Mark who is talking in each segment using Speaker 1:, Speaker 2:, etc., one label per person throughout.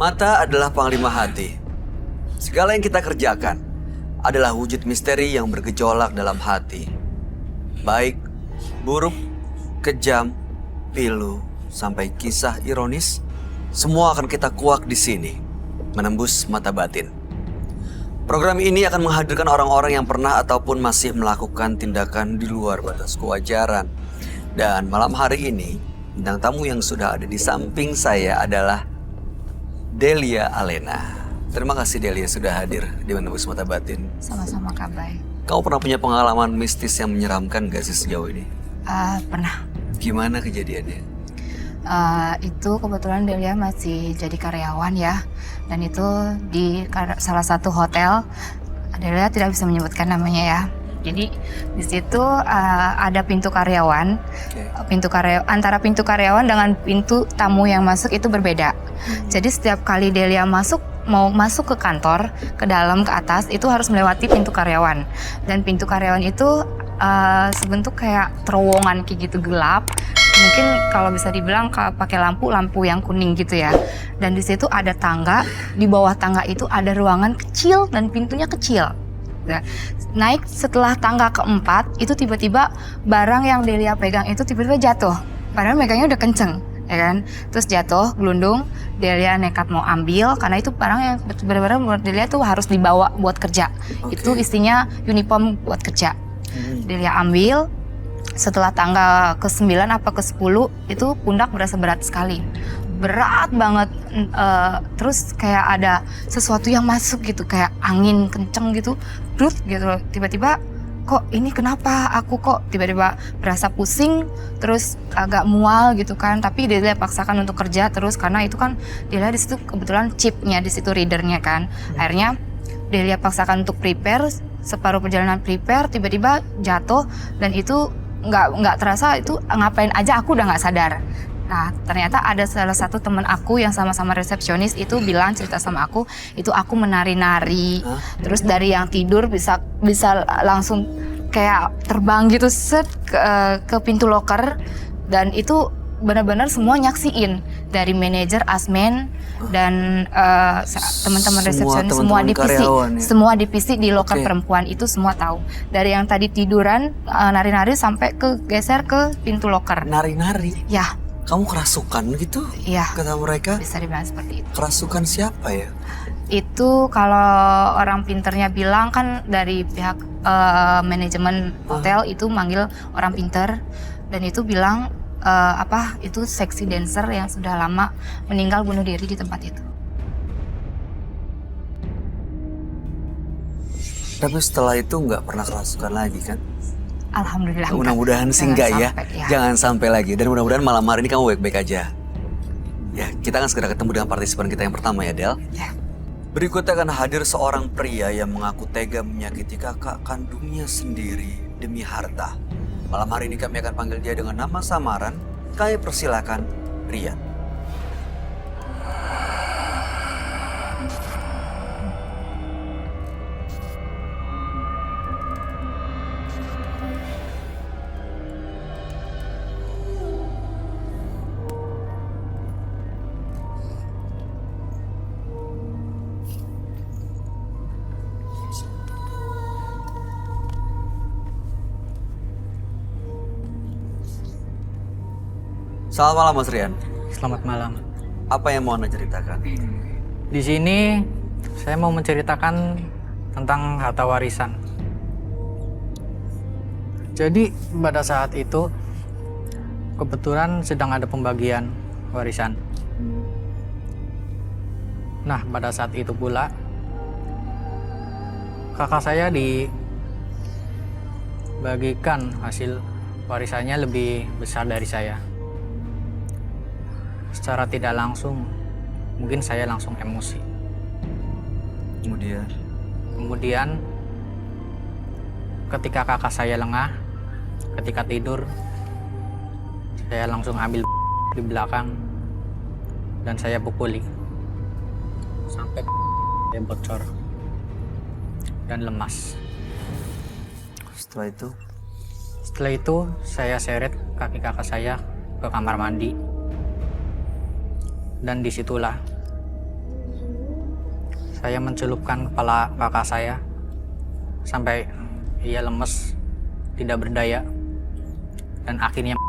Speaker 1: Mata adalah panglima hati. Segala yang kita kerjakan adalah wujud misteri yang bergejolak dalam hati. Baik, buruk, kejam, pilu, sampai kisah ironis, semua akan kita kuak di sini, menembus mata batin. Program ini akan menghadirkan orang-orang yang pernah ataupun masih melakukan tindakan di luar batas kewajaran. Dan malam hari ini, bintang tamu yang sudah ada di samping saya adalah Delia Alena. Terima kasih Delia sudah hadir di Menembus Mata Batin.
Speaker 2: Sama-sama Kak Bay.
Speaker 1: Kamu pernah punya pengalaman mistis yang menyeramkan gak sih sejauh ini?
Speaker 2: Pernah.
Speaker 1: Gimana kejadiannya?
Speaker 2: Itu kebetulan Delia masih jadi karyawan ya. Dan itu di salah satu hotel. Delia tidak bisa menyebutkan namanya ya. Jadi di situ ada pintu karyawan. Antara pintu karyawan dengan pintu tamu yang masuk itu berbeda. Jadi setiap kali Delia mau masuk ke kantor, ke dalam, ke atas, itu harus melewati pintu karyawan. Dan pintu karyawan itu sebentuk kayak terowongan kayak gitu gelap. Mungkin kalau bisa dibilang pakai lampu yang kuning gitu ya. Dan di situ ada tangga, di bawah tangga itu ada ruangan kecil dan pintunya kecil. Nah, naik setelah tangga keempat, itu tiba-tiba barang yang Delia pegang itu tiba-tiba jatuh. Padahal megangnya udah kenceng, ya kan? Terus jatuh, gelundung, Delia nekat mau ambil, karena itu barang yang benar-benar buat Delia tuh harus dibawa buat kerja. Itu isinya uniform buat kerja. Delia ambil, setelah tangga ke-9 apa ke-10, itu pundak berasa berat sekali. Berat banget, terus kayak ada sesuatu yang masuk gitu, kayak angin kenceng gitu, brut gitu. Tiba-tiba kok ini kenapa aku kok tiba-tiba berasa pusing, terus agak mual gitu kan. Tapi dia paksakan untuk kerja terus karena itu kan dia di situ kebetulan chipnya di situ, readernya kan. Akhirnya dia paksakan untuk prepare, separuh perjalanan prepare tiba-tiba jatuh dan itu nggak terasa itu ngapain aja aku udah nggak sadar. Nah, ternyata ada salah satu teman aku yang sama-sama resepsionis itu bilang, cerita sama aku, itu aku menari-nari. Terus dari yang tidur bisa langsung kayak terbang gitu set ke pintu loker, dan itu benar-benar semua nyaksiin, dari manajer, asmen dan teman-teman resepsionis, semua divisi di loker perempuan itu semua tahu. Dari yang tadi tiduran nari-nari sampai geser ke pintu loker.
Speaker 1: Nari-nari?
Speaker 2: Ya.
Speaker 1: Kamu kerasukan gitu?
Speaker 2: Iya.
Speaker 1: Kata mereka?
Speaker 2: Bisa dibilang seperti itu.
Speaker 1: Kerasukan siapa ya?
Speaker 2: Itu kalau orang pinternya bilang kan dari pihak manajemen hotel itu manggil orang pinter, dan itu bilang itu sexy dancer yang sudah lama meninggal bunuh diri di tempat itu.
Speaker 1: Tapi setelah itu nggak pernah kerasukan lagi kan?
Speaker 2: Alhamdulillah.
Speaker 1: Mudah-mudahan sih enggak ya. Jangan sampai lagi. Dan mudah-mudahan malam hari ini kamu baik-baik aja. Ya, kita akan segera ketemu dengan partisipan kita yang pertama ya, Del.
Speaker 2: Ya.
Speaker 1: Berikutnya akan hadir seorang pria yang mengaku tega menyakiti kakak kandungnya sendiri demi harta. Malam hari ini kami akan panggil dia dengan nama samaran. Kami persilakan Rian. Selamat malam Mas Rian.
Speaker 3: Selamat malam.
Speaker 1: Apa yang mau Anda ceritakan?
Speaker 3: Di sini saya mau menceritakan tentang harta warisan. Jadi pada saat itu kebetulan sedang ada pembagian warisan. Nah, pada saat itu pula kakak saya dibagikan hasil warisannya lebih besar dari saya. Secara tidak langsung, mungkin saya langsung emosi. Kemudian, ketika kakak saya lengah, ketika tidur, saya langsung ambil di belakang dan saya pukuli sampai dia bocor dan lemas.
Speaker 1: Setelah
Speaker 3: itu saya seret kaki kakak saya ke kamar mandi. Dan disitulah Saya mencelupkan kepala kakak saya sampai ia lemes, tidak berdaya, dan akhirnya.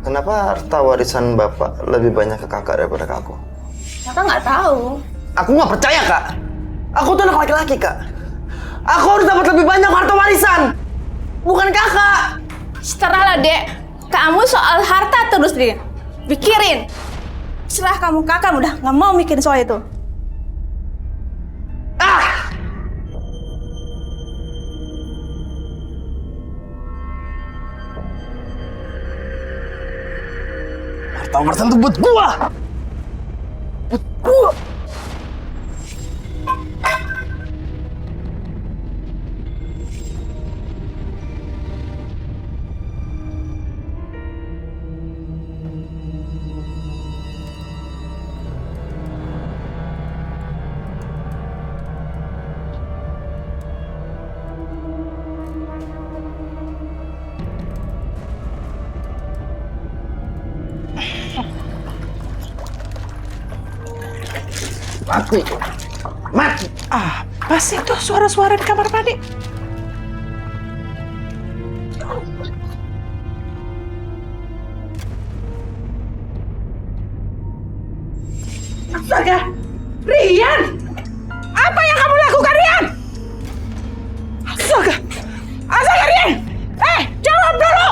Speaker 4: Kenapa harta warisan bapak lebih banyak ke kakak daripada ke aku?
Speaker 5: Kakak nggak tahu.
Speaker 4: Aku nggak percaya, Kak. Aku tuh anak laki-laki, Kak. Aku harus dapat lebih banyak harta warisan, bukan kakak.
Speaker 5: Seterahlah, Dek. Kamu soal harta terus dia pikirin. Serah kamu, kakak udah nggak mau mikirin soal itu.
Speaker 4: Harta warisan tuh buat gua. Buat gua. Mati. Mati.
Speaker 6: Apa sih tuh suara-suara di kamar mandi? Astaga, Rian! Apa yang kamu lakukan, Rian? Astaga! Astaga, Rian! Jawab dulu!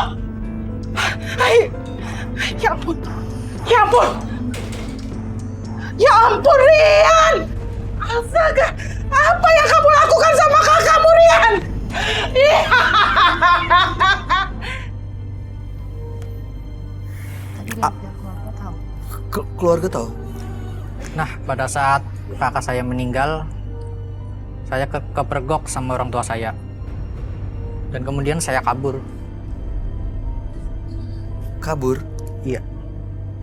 Speaker 6: Ya ampun! Ya ampun! Ya ampun, Rian! Astaga! Apa yang kamu lakukan sama kakakmu, Rian?
Speaker 2: Tadi dia keluarga tahu.
Speaker 1: Keluarga tahu?
Speaker 3: Nah, pada saat kakak saya meninggal, saya kepergok sama orang tua saya. Dan kemudian saya kabur.
Speaker 1: Kabur?
Speaker 3: Iya.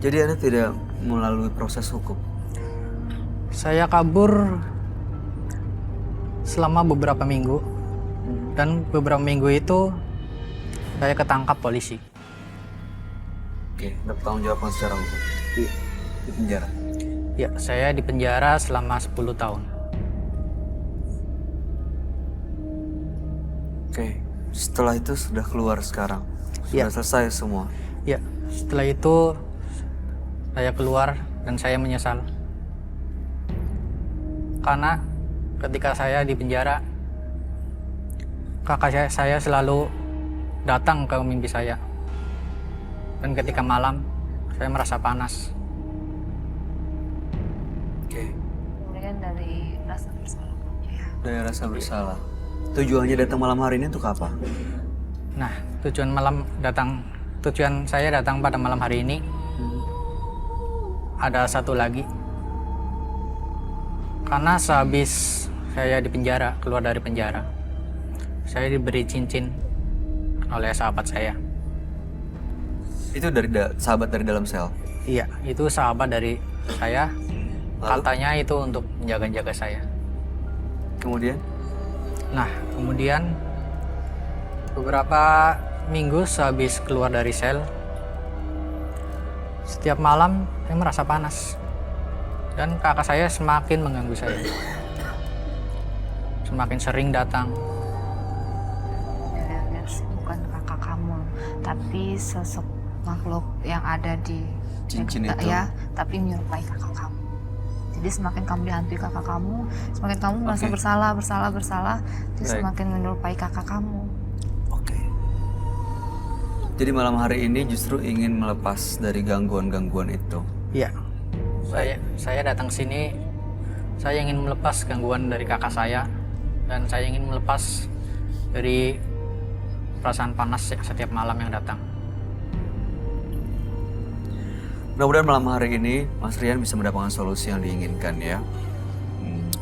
Speaker 1: Jadi Anda tidak melalui proses hukum?
Speaker 3: Saya kabur selama beberapa minggu. Dan beberapa minggu itu saya ketangkap polisi.
Speaker 1: Oke, bertanggung jawabkan secara hukum. Di penjara.
Speaker 3: Ya, saya di penjara selama 10 tahun.
Speaker 1: Oke, setelah itu sudah keluar sekarang? Sudah
Speaker 3: Ya.
Speaker 1: selesai semua?
Speaker 3: Ya, setelah itu saya keluar dan saya menyesal. Karena ketika saya di penjara, kakak saya selalu datang ke mimpi saya. Dan ketika malam, saya merasa panas.
Speaker 1: Oke,
Speaker 2: Kemudian dari rasa bersalah. Ya.
Speaker 1: dari rasa bersalah. Tujuannya datang malam hari ini untuk apa?
Speaker 3: Nah, tujuan saya datang pada malam hari ini ada satu lagi. Karena sehabis saya di penjara, keluar dari penjara, saya diberi cincin oleh sahabat saya.
Speaker 1: Itu dari sahabat dari dalam sel?
Speaker 3: Iya, itu sahabat dari saya.
Speaker 1: Lalu?
Speaker 3: Katanya itu untuk menjaga-jaga saya.
Speaker 1: Kemudian?
Speaker 3: Nah, kemudian beberapa minggu sehabis keluar dari sel, setiap malam saya merasa panas. Dan kakak saya semakin mengganggu saya. Semakin sering datang.
Speaker 2: Lihat bukan kakak kamu, tapi sosok makhluk yang ada di
Speaker 1: Cincin itu?
Speaker 2: ya, tapi menyerupai kakak kamu. Jadi semakin kamu dihantui kakak kamu, semakin kamu merasa
Speaker 1: Oke.
Speaker 2: bersalah, dia
Speaker 1: Baik.
Speaker 2: semakin menyerupai kakak kamu.
Speaker 1: Oke. Jadi malam hari ini justru ingin melepas dari gangguan-gangguan itu?
Speaker 3: Iya. Saya datang sini, saya ingin melepas gangguan dari kakak saya, dan saya ingin melepas dari perasaan panas setiap malam yang datang.
Speaker 1: Mudah-mudahan malam hari ini Mas Rian bisa mendapatkan solusi yang diinginkan ya.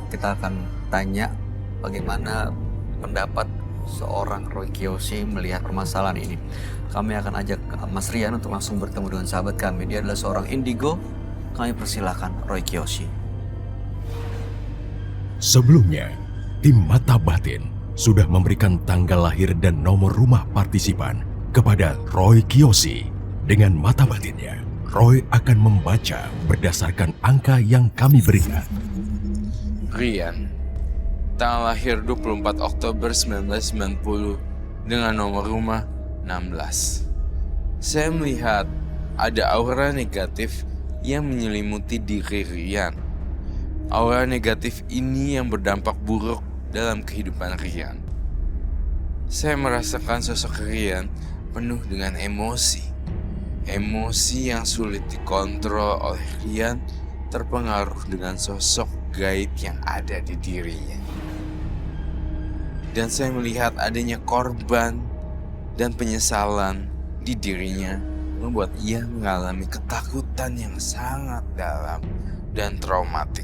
Speaker 1: Kita akan tanya bagaimana pendapat seorang Roy Kiyoshi melihat permasalahan ini. Kami akan ajak Mas Rian untuk langsung bertemu dengan sahabat kami. Dia adalah seorang indigo. Kami persilahkan Roy Kiyoshi.
Speaker 7: Sebelumnya, tim Mata Batin sudah memberikan tanggal lahir dan nomor rumah partisipan kepada Roy Kiyoshi dengan mata batinnya. Roy akan membaca berdasarkan angka yang kami berikan.
Speaker 8: Rian, tanggal lahir 24 Oktober 1990 dengan nomor rumah 16. Saya melihat ada aura negatif yang menyelimuti diri Rian. Aura negatif ini yang berdampak buruk dalam kehidupan Rian. Saya merasakan sosok Rian penuh dengan emosi. Emosi yang sulit dikontrol oleh Rian terpengaruh dengan sosok gaib yang ada di dirinya. Dan saya melihat adanya korban dan penyesalan di dirinya membuat ia mengalami ketakutan yang sangat dalam dan traumatik.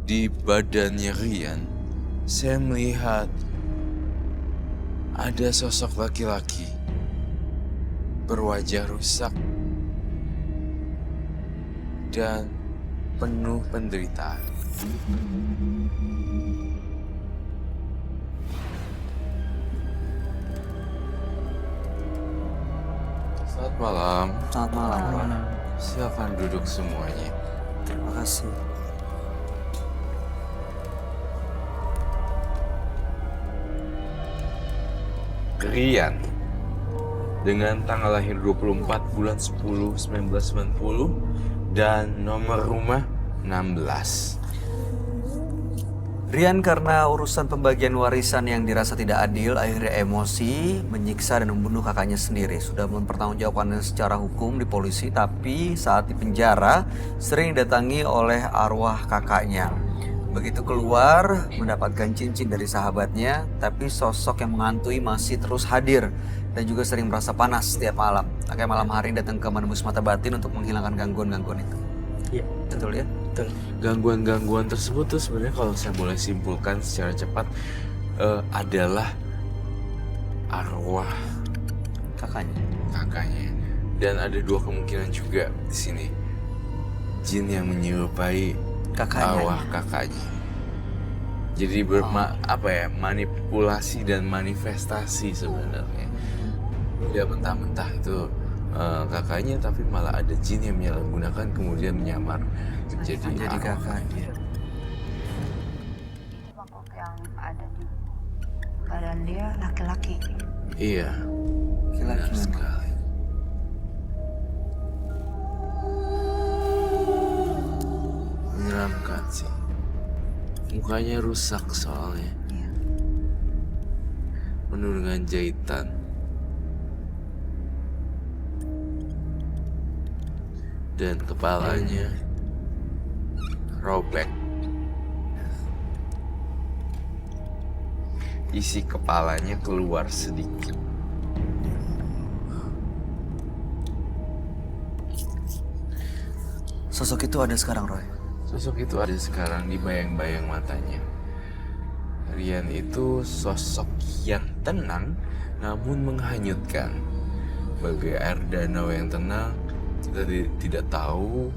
Speaker 8: Di badannya Rian, saya melihat ada sosok laki-laki berwajah rusak dan penuh penderitaan. Selamat malam.
Speaker 1: Selamat malam.
Speaker 8: Silakan duduk semuanya.
Speaker 1: Terima kasih.
Speaker 8: Rian dengan tanggal lahir 24 bulan 10 1990 dan nomor rumah 16.
Speaker 1: Rian karena urusan pembagian warisan yang dirasa tidak adil, akhirnya emosi, menyiksa dan membunuh kakaknya sendiri. Sudah mempertanggungjawabkannya secara hukum di polisi, tapi saat di penjara sering didatangi oleh arwah kakaknya. Begitu keluar, mendapatkan cincin dari sahabatnya, tapi sosok yang menghantui masih terus hadir dan juga sering merasa panas setiap malam. Kayak malam hari datang ke menembus mata batin untuk menghilangkan gangguan-gangguan itu.
Speaker 3: Iya,
Speaker 1: Betul ya?
Speaker 3: betul.
Speaker 8: Gangguan-gangguan tersebut tuh sebenarnya kalau saya boleh simpulkan secara cepat adalah arwah kakaknya. Dan ada dua kemungkinan juga di sini. Jin yang menyerupai arwah kakaknya. Jadi manipulasi dan manifestasi sebenarnya. Tidak mentah-mentah itu kakaknya, tapi malah ada jin yang menyalahgunakan kemudian menyamar menjadi
Speaker 1: kakaknya.
Speaker 2: Makhluk yang ada di badan dia laki-laki.
Speaker 8: Iya, benar
Speaker 1: Laki-laki memang.
Speaker 8: sekali. Menyeramkan sih. Mukanya rusak soalnya. Penuh dengan jahitan. Dan kepalanya robek. Isi kepalanya keluar sedikit.
Speaker 1: Sosok itu ada sekarang, Roy.
Speaker 8: Sosok itu ada sekarang di bayang-bayang matanya. Rian itu sosok yang tenang namun menghanyutkan. Bagai air danau yang tenang, kita tidak tahu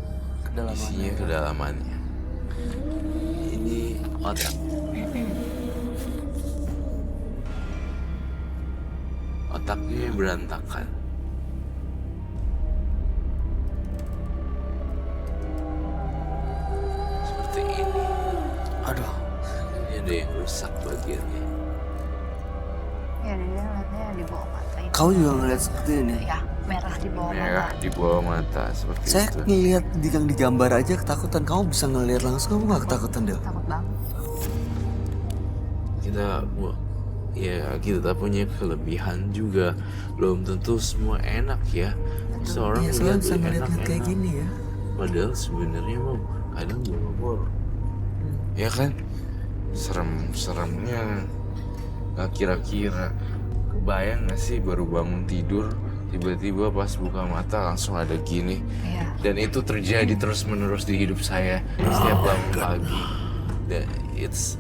Speaker 8: isinya kedalamannya. Ini otak. Otaknya berantakan. Seperti ini.
Speaker 1: Aduh.
Speaker 8: Ini ada yang rusak bagiannya.
Speaker 2: Ya, dia lihatnya di bawah mata itu.
Speaker 1: Kau juga ngeliat seperti ini?
Speaker 2: Ya, merah di bawah
Speaker 8: Merah
Speaker 2: mata.
Speaker 8: di bawah mata seperti
Speaker 1: Saya
Speaker 8: itu.
Speaker 1: ngeliat di gambar aja ketakutan. Kamu bisa ngeliat langsung, kamu gak ketakutan, Del?
Speaker 2: Takut banget.
Speaker 8: Kita punya kelebihan juga. Belum tentu semua enak ya. Seorang
Speaker 1: Iya,
Speaker 8: lihat
Speaker 1: selalu bisa ngeliat-ngeliat kayak gini ya.
Speaker 8: Padahal sebenarnya mau kadang boro-boro. Ya kan? Serem-seremnya gak kira-kira. Kebayang gak sih baru bangun tidur tiba-tiba pas buka mata langsung ada gini.
Speaker 2: Iya.
Speaker 8: Dan itu terjadi terus-menerus di hidup saya setiap bangun pagi. Dan it's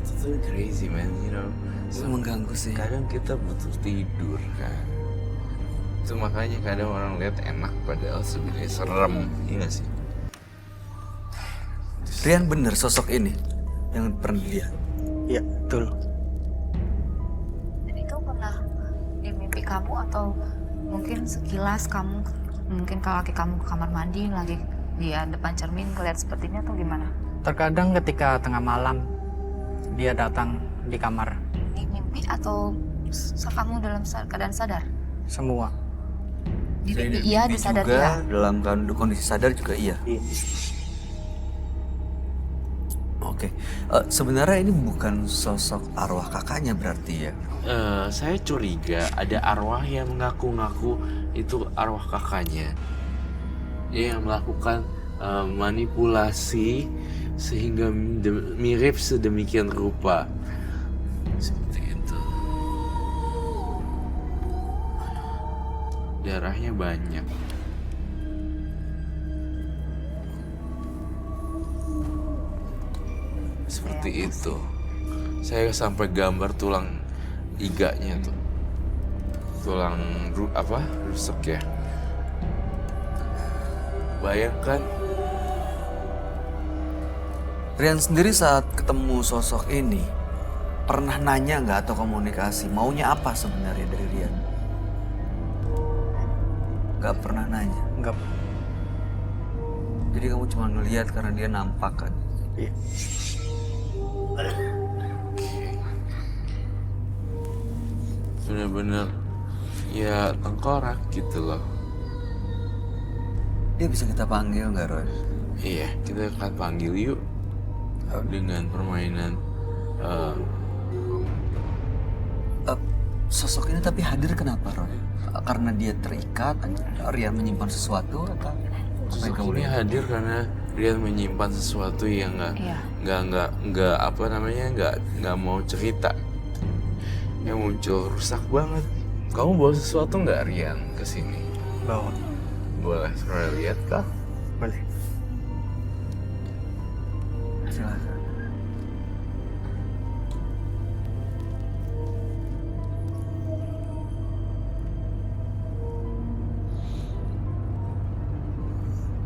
Speaker 8: totally crazy, man, you know.
Speaker 1: Itu mengganggu sih.
Speaker 8: Kadang kita butuh tidur kan. Itu makanya kadang orang lihat enak padahal sebenarnya serem. Iya gak sih?
Speaker 1: Rian bener sosok ini yang pernah dilihat.
Speaker 4: Iya, betul.
Speaker 2: Dan itu pernah di mimpi kamu atau Mungkin sekilas kamu, mungkin kalau laki kamu ke kamar mandi lagi dia depan cermin ngeliat seperti ini atau gimana?
Speaker 3: Terkadang ketika tengah malam dia datang di kamar.
Speaker 2: Di mimpi atau kamu dalam keadaan sadar?
Speaker 3: Semua.
Speaker 2: Di
Speaker 1: Jadi
Speaker 2: mimpi
Speaker 1: dari
Speaker 2: iya,
Speaker 1: mimpi
Speaker 2: di sadar
Speaker 1: juga,
Speaker 2: iya.
Speaker 1: dalam kondisi sadar juga iya. Oke, sebenarnya ini bukan sosok arwah kakaknya berarti ya?
Speaker 8: Saya curiga ada arwah yang mengaku-ngaku itu arwah kakaknya. Dia yang melakukan manipulasi sehingga mirip sedemikian rupa. Seperti itu. Darahnya banyak. Seperti itu. Saya sampai gambar tulang iganya tuh. Tulang rusuk ya. Bayangkan.
Speaker 1: Rian sendiri saat ketemu sosok ini, pernah nanya nggak atau komunikasi, maunya apa sebenarnya dari Rian? Nggak pernah nanya.
Speaker 3: Enggak.
Speaker 1: Jadi kamu cuma ngelihat karena dia nampak kan?
Speaker 3: Iya.
Speaker 8: Bener-bener ya tengkorak gitu loh.
Speaker 1: Dia bisa kita panggil nggak, Roy?
Speaker 8: Iya, kita akan panggil yuk dengan permainan.
Speaker 1: Sosok ini tapi hadir kenapa, Roy? Karena dia terikat, Rian menyimpan sesuatu atau apa yang kamu
Speaker 8: Ini
Speaker 1: lihat?
Speaker 8: hadir karena Rian menyimpan sesuatu yang
Speaker 2: Iya.
Speaker 8: nggak mau cerita. Yang muncul rusak banget. Kamu bawa sesuatu nggak, Rian, ke sini?
Speaker 3: Bawa.
Speaker 8: Boleh saya lihat kah?
Speaker 3: Boleh.
Speaker 1: Silakan.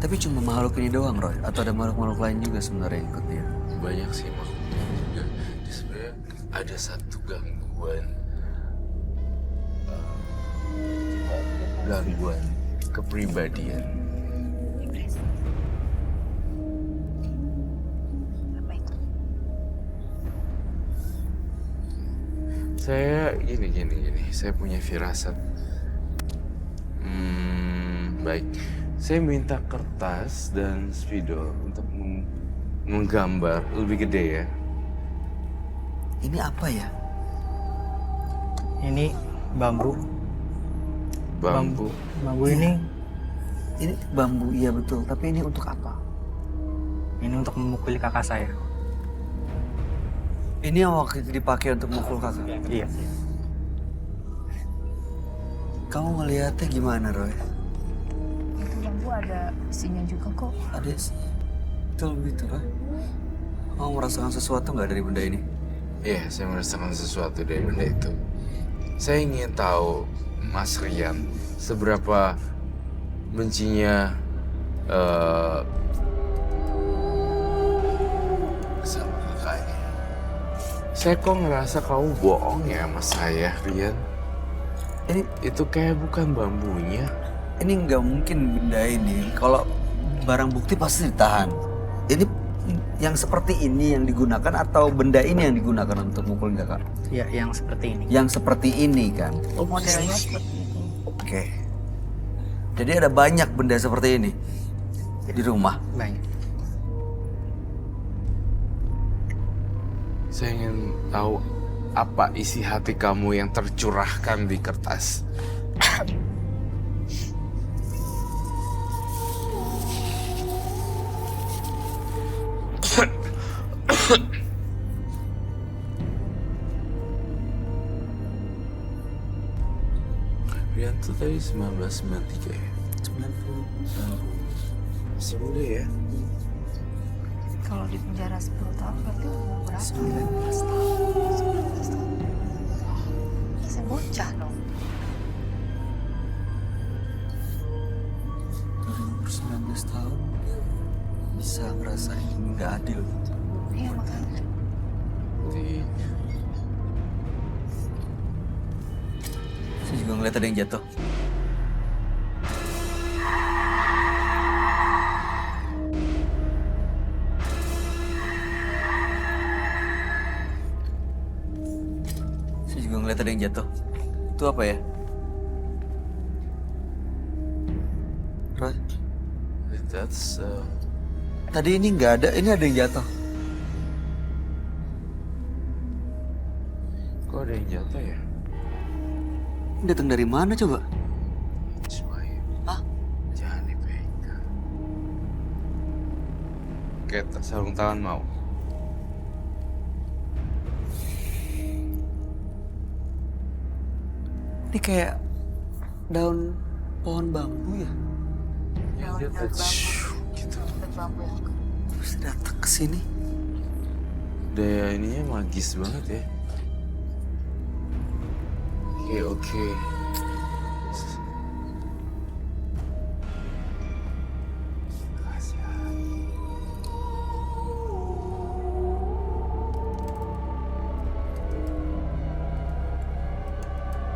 Speaker 1: Tapi cuma makhluk ini doang, Roy? Atau ada makhluk-makhluk lain juga sebenarnya yang ikut dia?
Speaker 8: Banyak sih makhluknya juga. Jadi sebenarnya ada satu gangguan kepribadian.
Speaker 2: Apa itu?
Speaker 8: Saya gini. Saya punya firasat. Baik. Saya minta kertas dan spidol untuk menggambar lebih gede ya.
Speaker 1: Ini apa ya?
Speaker 3: Ini bambu.
Speaker 8: Bambu.
Speaker 3: Bambu ini
Speaker 1: Bambu, iya betul. Tapi ini untuk apa?
Speaker 3: untuk memukuli kakak saya.
Speaker 1: Ini yang waktu itu dipakai untuk mukul kakak?
Speaker 3: Iya.
Speaker 1: Kamu ngeliatnya gimana, Roy?
Speaker 2: Itu bambu ada isinya juga kok.
Speaker 1: Ada sih. Betul begitu, Roy. Kamu merasakan sesuatu nggak dari benda ini?
Speaker 8: Iya, saya merasakan sesuatu dari benda itu. Saya ingin tahu, Mas Rian, seberapa bencinya sama kakaknya. Saya kok ngerasa kamu bohong ya sama saya, Rian. Itu kayak bukan bambunya.
Speaker 1: Ini nggak mungkin benda ini. Kalau barang bukti pasti ditahan. Ini yang seperti ini yang digunakan atau benda ini yang digunakan untuk mukulin kakak?
Speaker 3: Ya, yang seperti ini.
Speaker 1: Yang seperti ini kan?
Speaker 2: Modelnya seperti itu.
Speaker 1: Oke. Jadi ada banyak benda seperti ini di rumah.
Speaker 3: Banyak.
Speaker 8: Saya ingin tahu apa isi hati kamu yang tercurahkan di kertas. Rian tuh tadi 1993 ya? 90. Masih muda ya?
Speaker 2: Kalau di penjara 10 tahun berarti umur berapa?
Speaker 1: 19
Speaker 2: tahun. Saya bocah dong.
Speaker 1: Umur 19 tahun bisa ngerasain ini nggak adil.
Speaker 2: Iya makanya.
Speaker 1: Saya juga ngeliat ada yang jatuh. ngeliat ada yang jatuh. Itu apa ya? Roy,
Speaker 8: That's
Speaker 1: tadi ini nggak ada, ini ada yang jatuh.
Speaker 8: kok ada yang jatuh ya?
Speaker 1: Ini datang dari mana coba?
Speaker 8: Ismail.
Speaker 1: Hah?
Speaker 8: Jangan dipegang. Kayak sarung tangan mau.
Speaker 1: Ini kayak daun pohon bambu ya?
Speaker 8: Dia gitu.
Speaker 1: Terus datang ke sini.
Speaker 8: Daya ininya magis banget ya. Oke.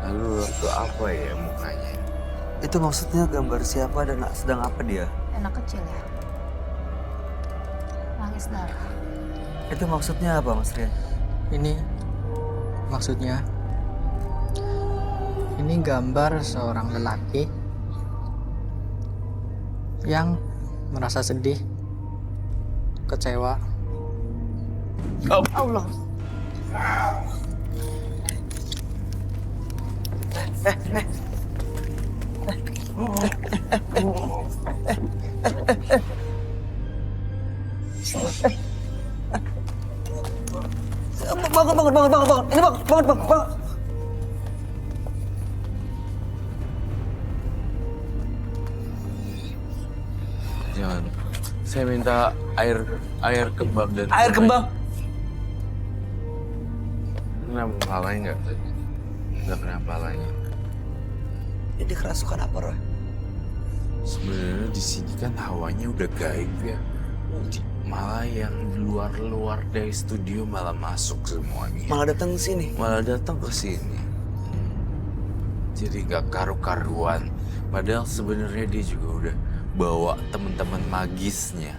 Speaker 8: Lalu itu apa ya mukanya?
Speaker 1: Itu maksudnya gambar siapa dan sedang apa dia?
Speaker 2: Anak kecil ya. Nangis darah.
Speaker 1: Itu maksudnya apa, Mas Rian?
Speaker 3: Ini maksudnya, ini gambar seorang lelaki yang merasa sedih, kecewa.
Speaker 2: Allah.
Speaker 4: Bangun. Ini bangun.
Speaker 8: Jangan. Saya minta air kembang dan
Speaker 4: Air kembang.
Speaker 8: Kenapa palanya nggak? Nggak kena palanya.
Speaker 1: Ini kerasukan apa, Roy?
Speaker 8: Sebenarnya di sini kan hawanya udah gaib ya. Malah yang luar dari studio malah masuk semuanya.
Speaker 1: Malah datang ke sini.
Speaker 8: Malah datang ke sini. Jadi nggak karu-karuan. Padahal sebenarnya dia juga udah bawa teman-teman magisnya.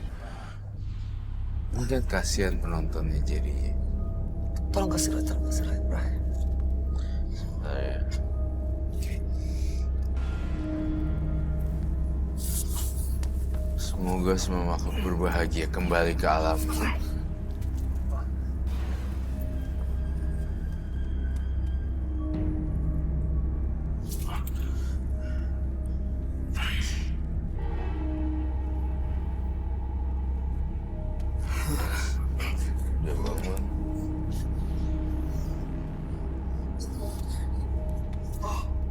Speaker 8: Mungkin kasihan penontonnya jadinya.
Speaker 1: Tolong kasih Roy, Roy.
Speaker 8: Saya. Semoga semua makhluk berbahagia kembali ke alam. Udah bangun.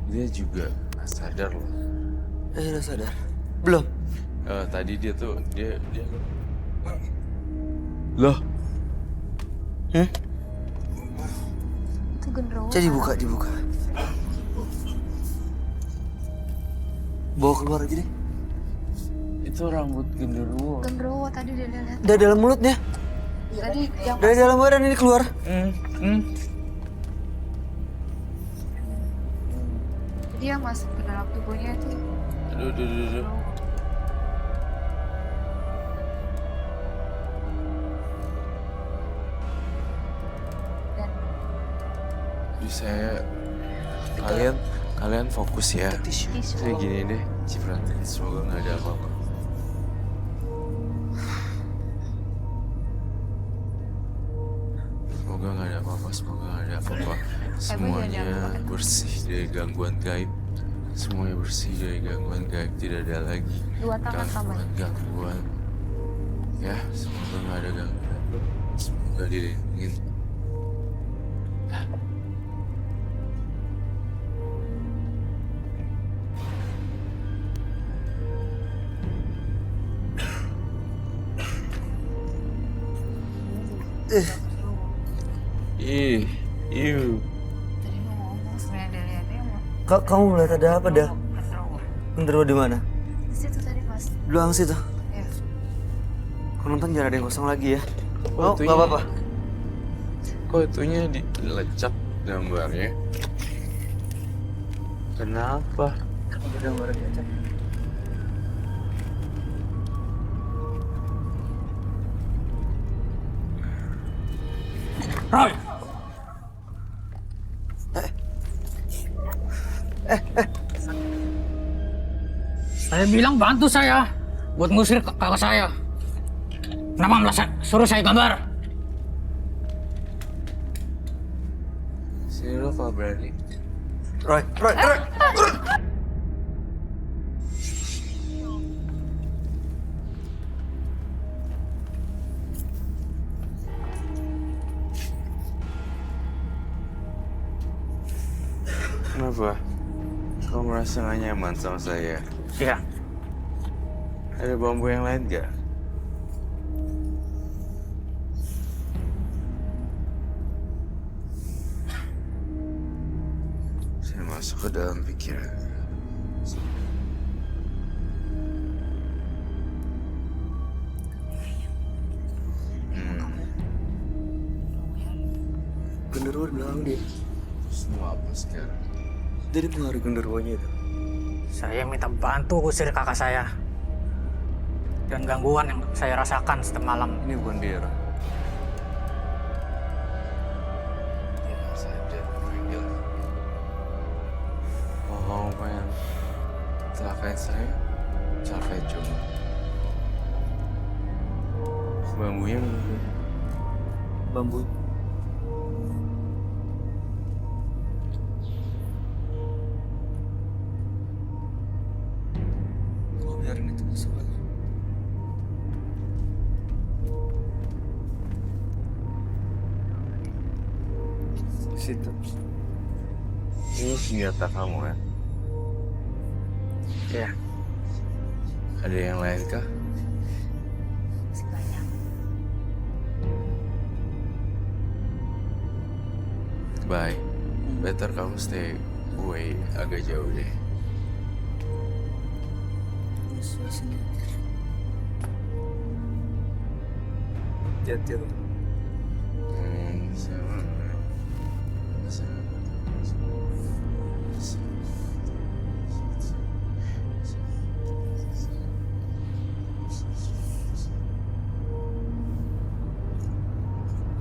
Speaker 8: Dia juga nggak sadar loh.
Speaker 1: Udah sadar? Belum.
Speaker 8: Tadi dia loh.
Speaker 2: Itu genderuwo.
Speaker 1: Jadi dibuka. Bawa keluar aja deh.
Speaker 8: Itu rambut genderuwo.
Speaker 2: Genderuwo tadi dia lihat.
Speaker 1: Dari dalam mulutnya.
Speaker 2: Tadi yang
Speaker 1: Dari dalam badan ini keluar.
Speaker 2: dia masuk ke dalam tubuhnya itu.
Speaker 8: Aduh.
Speaker 2: Dan
Speaker 8: Jadi kalian fokus ya. Saya gini deh, cipratin semoga nggak ada apa-apa. Semoga nggak ada apa-apa. Semuanya bersih dari gangguan gaib. Semuanya bersih dari gangguan gaib. Tidak ada lagi
Speaker 2: dua tangan tambah.
Speaker 8: gangguan. Ya, semoga nggak ada gangguan. Semoga dilindungi.
Speaker 2: Tadi mau ngomong sebenarnya dia lihatnya mau
Speaker 1: Kamu melihat ada apa dah?
Speaker 2: genderuwo.
Speaker 1: Genderuwo di mana?
Speaker 2: Di situ tadi Mas.
Speaker 1: Belakang situ.
Speaker 2: Ya.
Speaker 1: Penonton jangan ada yang kosong lagi ya.
Speaker 8: Oh,
Speaker 1: Oh, nggak apa-apa.
Speaker 8: Kok itunya dilecak gambarnya? Kenapa?
Speaker 1: Ada gambar aja.
Speaker 4: Roy.
Speaker 3: Saya bilang bantu saya buat ngusir kakak saya. Kenapa malah suruh saya gambar?
Speaker 8: Sini lo kalau berani.
Speaker 1: Roy.
Speaker 8: Kenapa? Kau merasa gak nyaman sama saya?
Speaker 3: Iya.
Speaker 8: Ada bambu yang lain gak? Saya masuk ke dalam pikiran.
Speaker 1: Genderuwo di belakang dia.
Speaker 8: Semua apa sekarang?
Speaker 1: Jadi pengaruh genderuwonya itu.
Speaker 3: Saya minta bantu usir kakak saya. Dan gangguan yang saya rasakan setiap malam.
Speaker 1: Ini bukan dia, Roy.
Speaker 8: Sadar, panggil. Oh, kamu pengen celakain saya? Celakain cuma. Bambunya mana?
Speaker 1: Bambu. Kau biarin itu masuk lagi. Di situ.
Speaker 8: Ini senjata kamu kan?
Speaker 3: Iya.
Speaker 8: Ada yang lain kah?
Speaker 2: Banyak.
Speaker 8: Bye. Better kamu stay away agak jauh deh.
Speaker 1: Hati-hati, Roy.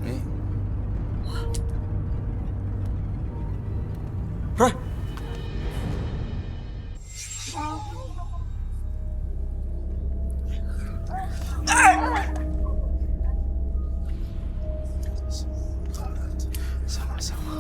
Speaker 8: Nih,
Speaker 1: Roy.
Speaker 8: sama-sama.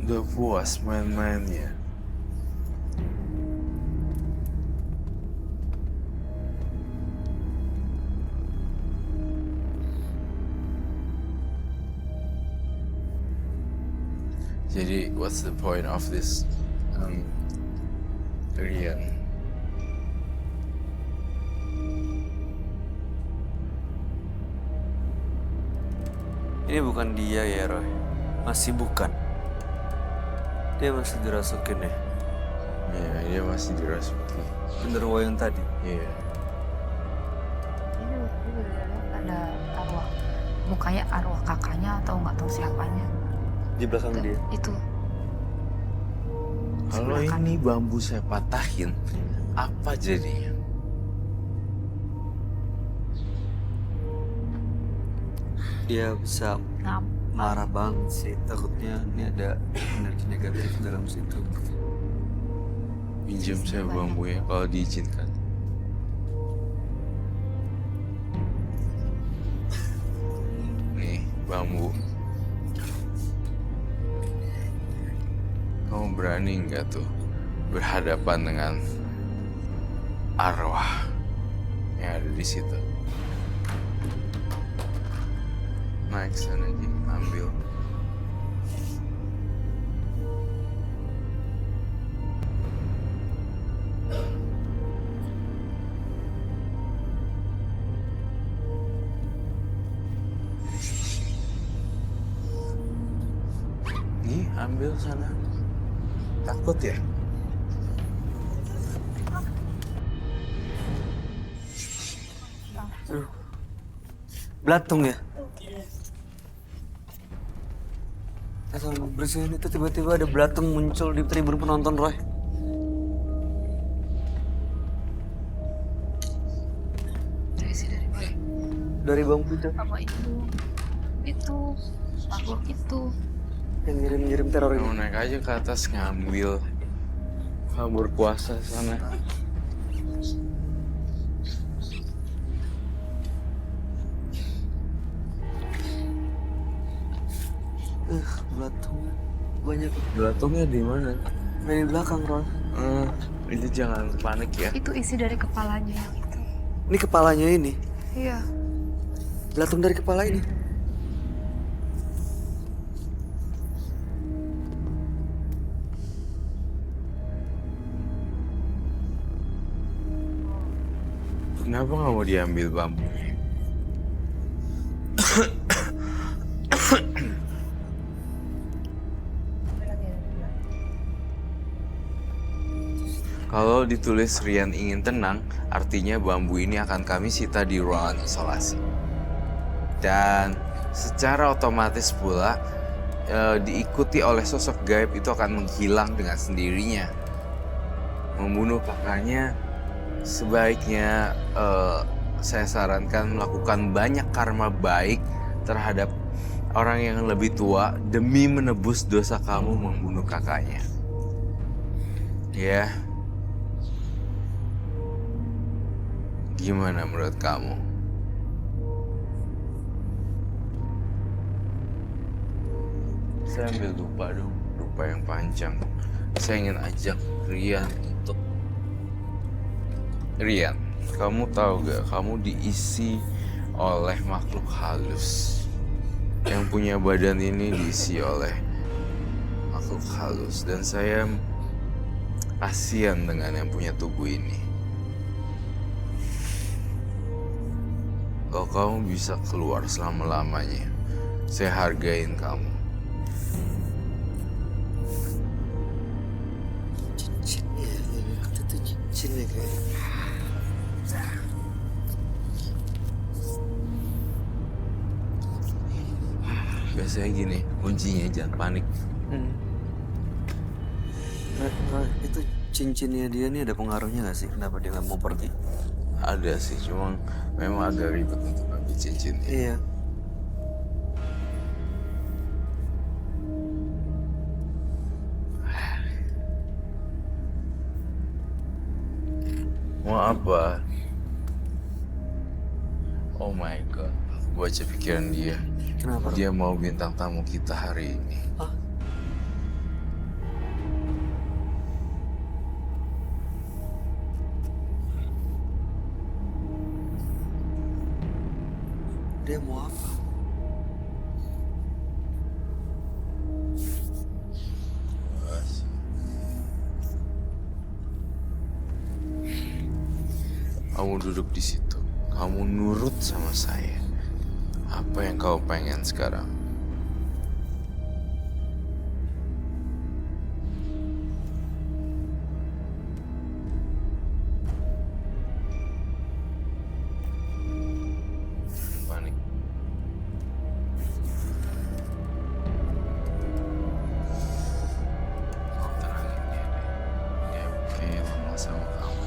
Speaker 8: Udah puas main-mainnya. Jadi, what's the point of this Rian?
Speaker 1: Ini bukan dia ya, Roy. Masih bukan. Dia masih dirasukin ya.
Speaker 8: Ya, dia masih dirasuki.
Speaker 1: Genderuwo yang tadi.
Speaker 8: Iya.
Speaker 2: Ini ada arwah. Mukanya arwah kakaknya atau nggak tahu siapanya.
Speaker 1: Di belakang dia.
Speaker 2: Itu.
Speaker 8: Kalau ini bambu saya patahin, apa jadinya?
Speaker 1: Dia bisa marah banget sih. Takutnya ini ada energi negatif dalam situ.
Speaker 8: Pinjam saya bambu ya kalau diizinkan. Nih, bambu. Kamu berani nggak tuh berhadapan dengan arwah yang ada di situ? Naik sana aja, ambil. Nih, ambil sana. Takut ya?
Speaker 1: Belatung ya? Asal bersihin itu tiba-tiba ada belatung muncul di tribun penonton, Roy. Dari bangku itu
Speaker 2: Apa itu makhluk itu.
Speaker 1: yang ngirim-ngirim teror
Speaker 8: Kamu
Speaker 1: ini.
Speaker 8: naik aja ke atas ngambil. Kamu berkuasa sana.
Speaker 1: Belatungnya banyak.
Speaker 8: Belatungnya di mana?
Speaker 1: Dari belakang, Roy.
Speaker 8: Itu jangan panik ya.
Speaker 2: Itu isi dari kepalanya yang itu.
Speaker 1: Ini kepalanya ini.
Speaker 2: Iya.
Speaker 1: Belatung dari kepala ini.
Speaker 8: Kenapa nggak mau diambil bambunya? Kalau ditulis Rian ingin tenang, artinya bambu ini akan kami sita di ruangan isolasi. Dan secara otomatis pula diikuti oleh sosok gaib itu akan menghilang dengan sendirinya. Membunuh kakaknya sebaiknya saya sarankan melakukan banyak karma baik terhadap orang yang lebih tua demi menebus dosa kamu membunuh kakaknya. Ya. Gimana menurut kamu? Saya ambil lupa dong, lupa yang panjang. Saya ingin ajak Rian untuk... Rian, kamu tahu gak, kamu diisi oleh makhluk halus. Yang punya badan ini diisi oleh makhluk halus. Dan saya kasihan dengan yang punya tubuh ini. Kalau kamu bisa keluar selama-lamanya, saya hargain kamu.
Speaker 1: Cincinnya, itu tuh cincinnya kayaknya.
Speaker 8: Biasanya gini, kuncinya jangan panik.
Speaker 1: Itu cincinnya dia nih ada pengaruhnya gak sih? Kenapa dia nggak mau pergi?
Speaker 8: Ada sih, cuma memang agak ribet untuk ambil cincinnya.
Speaker 1: Iya.
Speaker 8: Mau apa? Oh my god, aku baca pikiran dia.
Speaker 1: Kenapa?
Speaker 8: Dia mau bintang tamu kita hari ini.
Speaker 1: Dia mau apa?
Speaker 8: Kamu duduk di situ. Kamu nurut sama saya. Apa yang kau pengen sekarang? Panik. Kau tenangin dia deh. Dia oke lama sama kamu.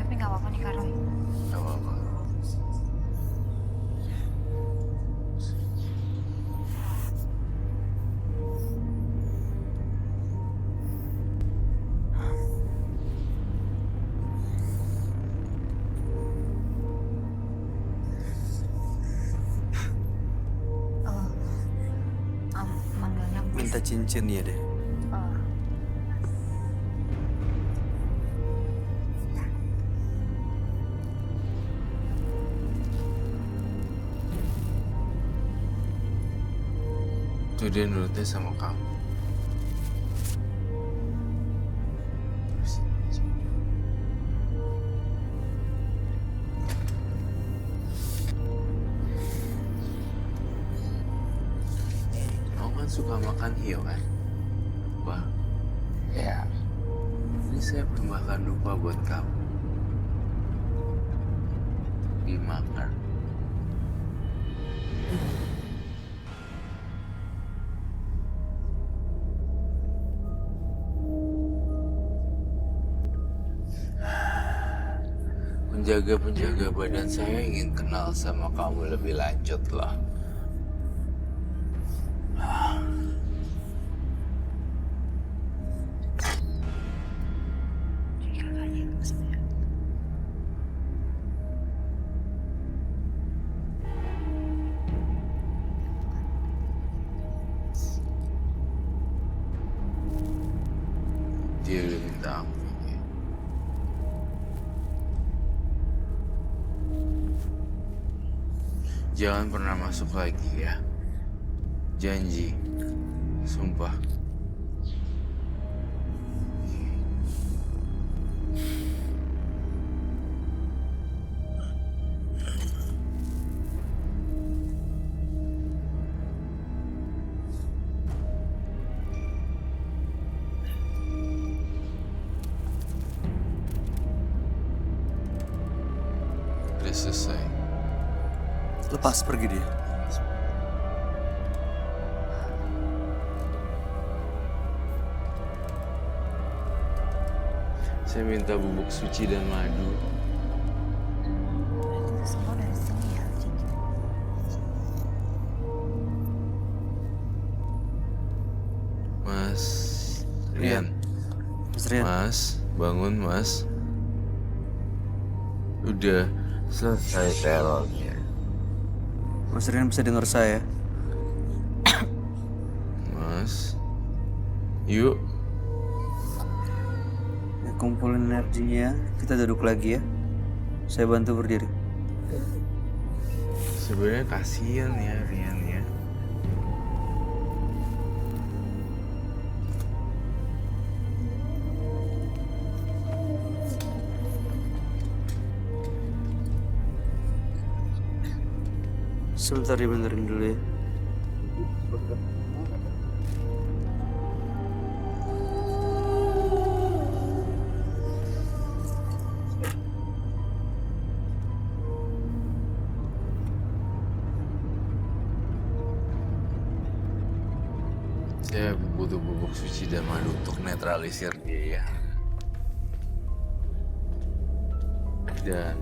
Speaker 2: Tapi nggak apa-apa nih Kak Roy.
Speaker 8: Gak apa-apa.
Speaker 2: Manggilnya
Speaker 1: Minta cincinnya deh.
Speaker 8: Itu dia nurutnya sama kamu. kan suka makan hiyo kan? Wah, ya. Ini saya permakan lupa buat kamu. Dimakan. Penjaga-penjaga badan saya ingin kenal sama kamu lebih lanjut lah. Dia udah minta ampun ya. Jangan pernah masuk lagi ya. Janji. Sumpah. Udah selesai.
Speaker 1: Lepas pergi dia.
Speaker 8: Saya minta bubuk suci dan madu.
Speaker 2: Itu semua dari sini ya.
Speaker 8: Mas Rian.
Speaker 1: Mas Rian.
Speaker 8: Mas, bangun mas. Udah selesai terornya.
Speaker 1: Mas Rian bisa dengar saya?
Speaker 8: Mas, yuk.
Speaker 1: Ya, kumpulin energinya, kita duduk lagi ya. Saya bantu berdiri.
Speaker 8: Sebenarnya kasihan ya Rian ya.
Speaker 1: Sebentar dibenerin dulu ya.
Speaker 8: Saya butuh bubuk suci dan madu untuk netralisir dia ya. Dan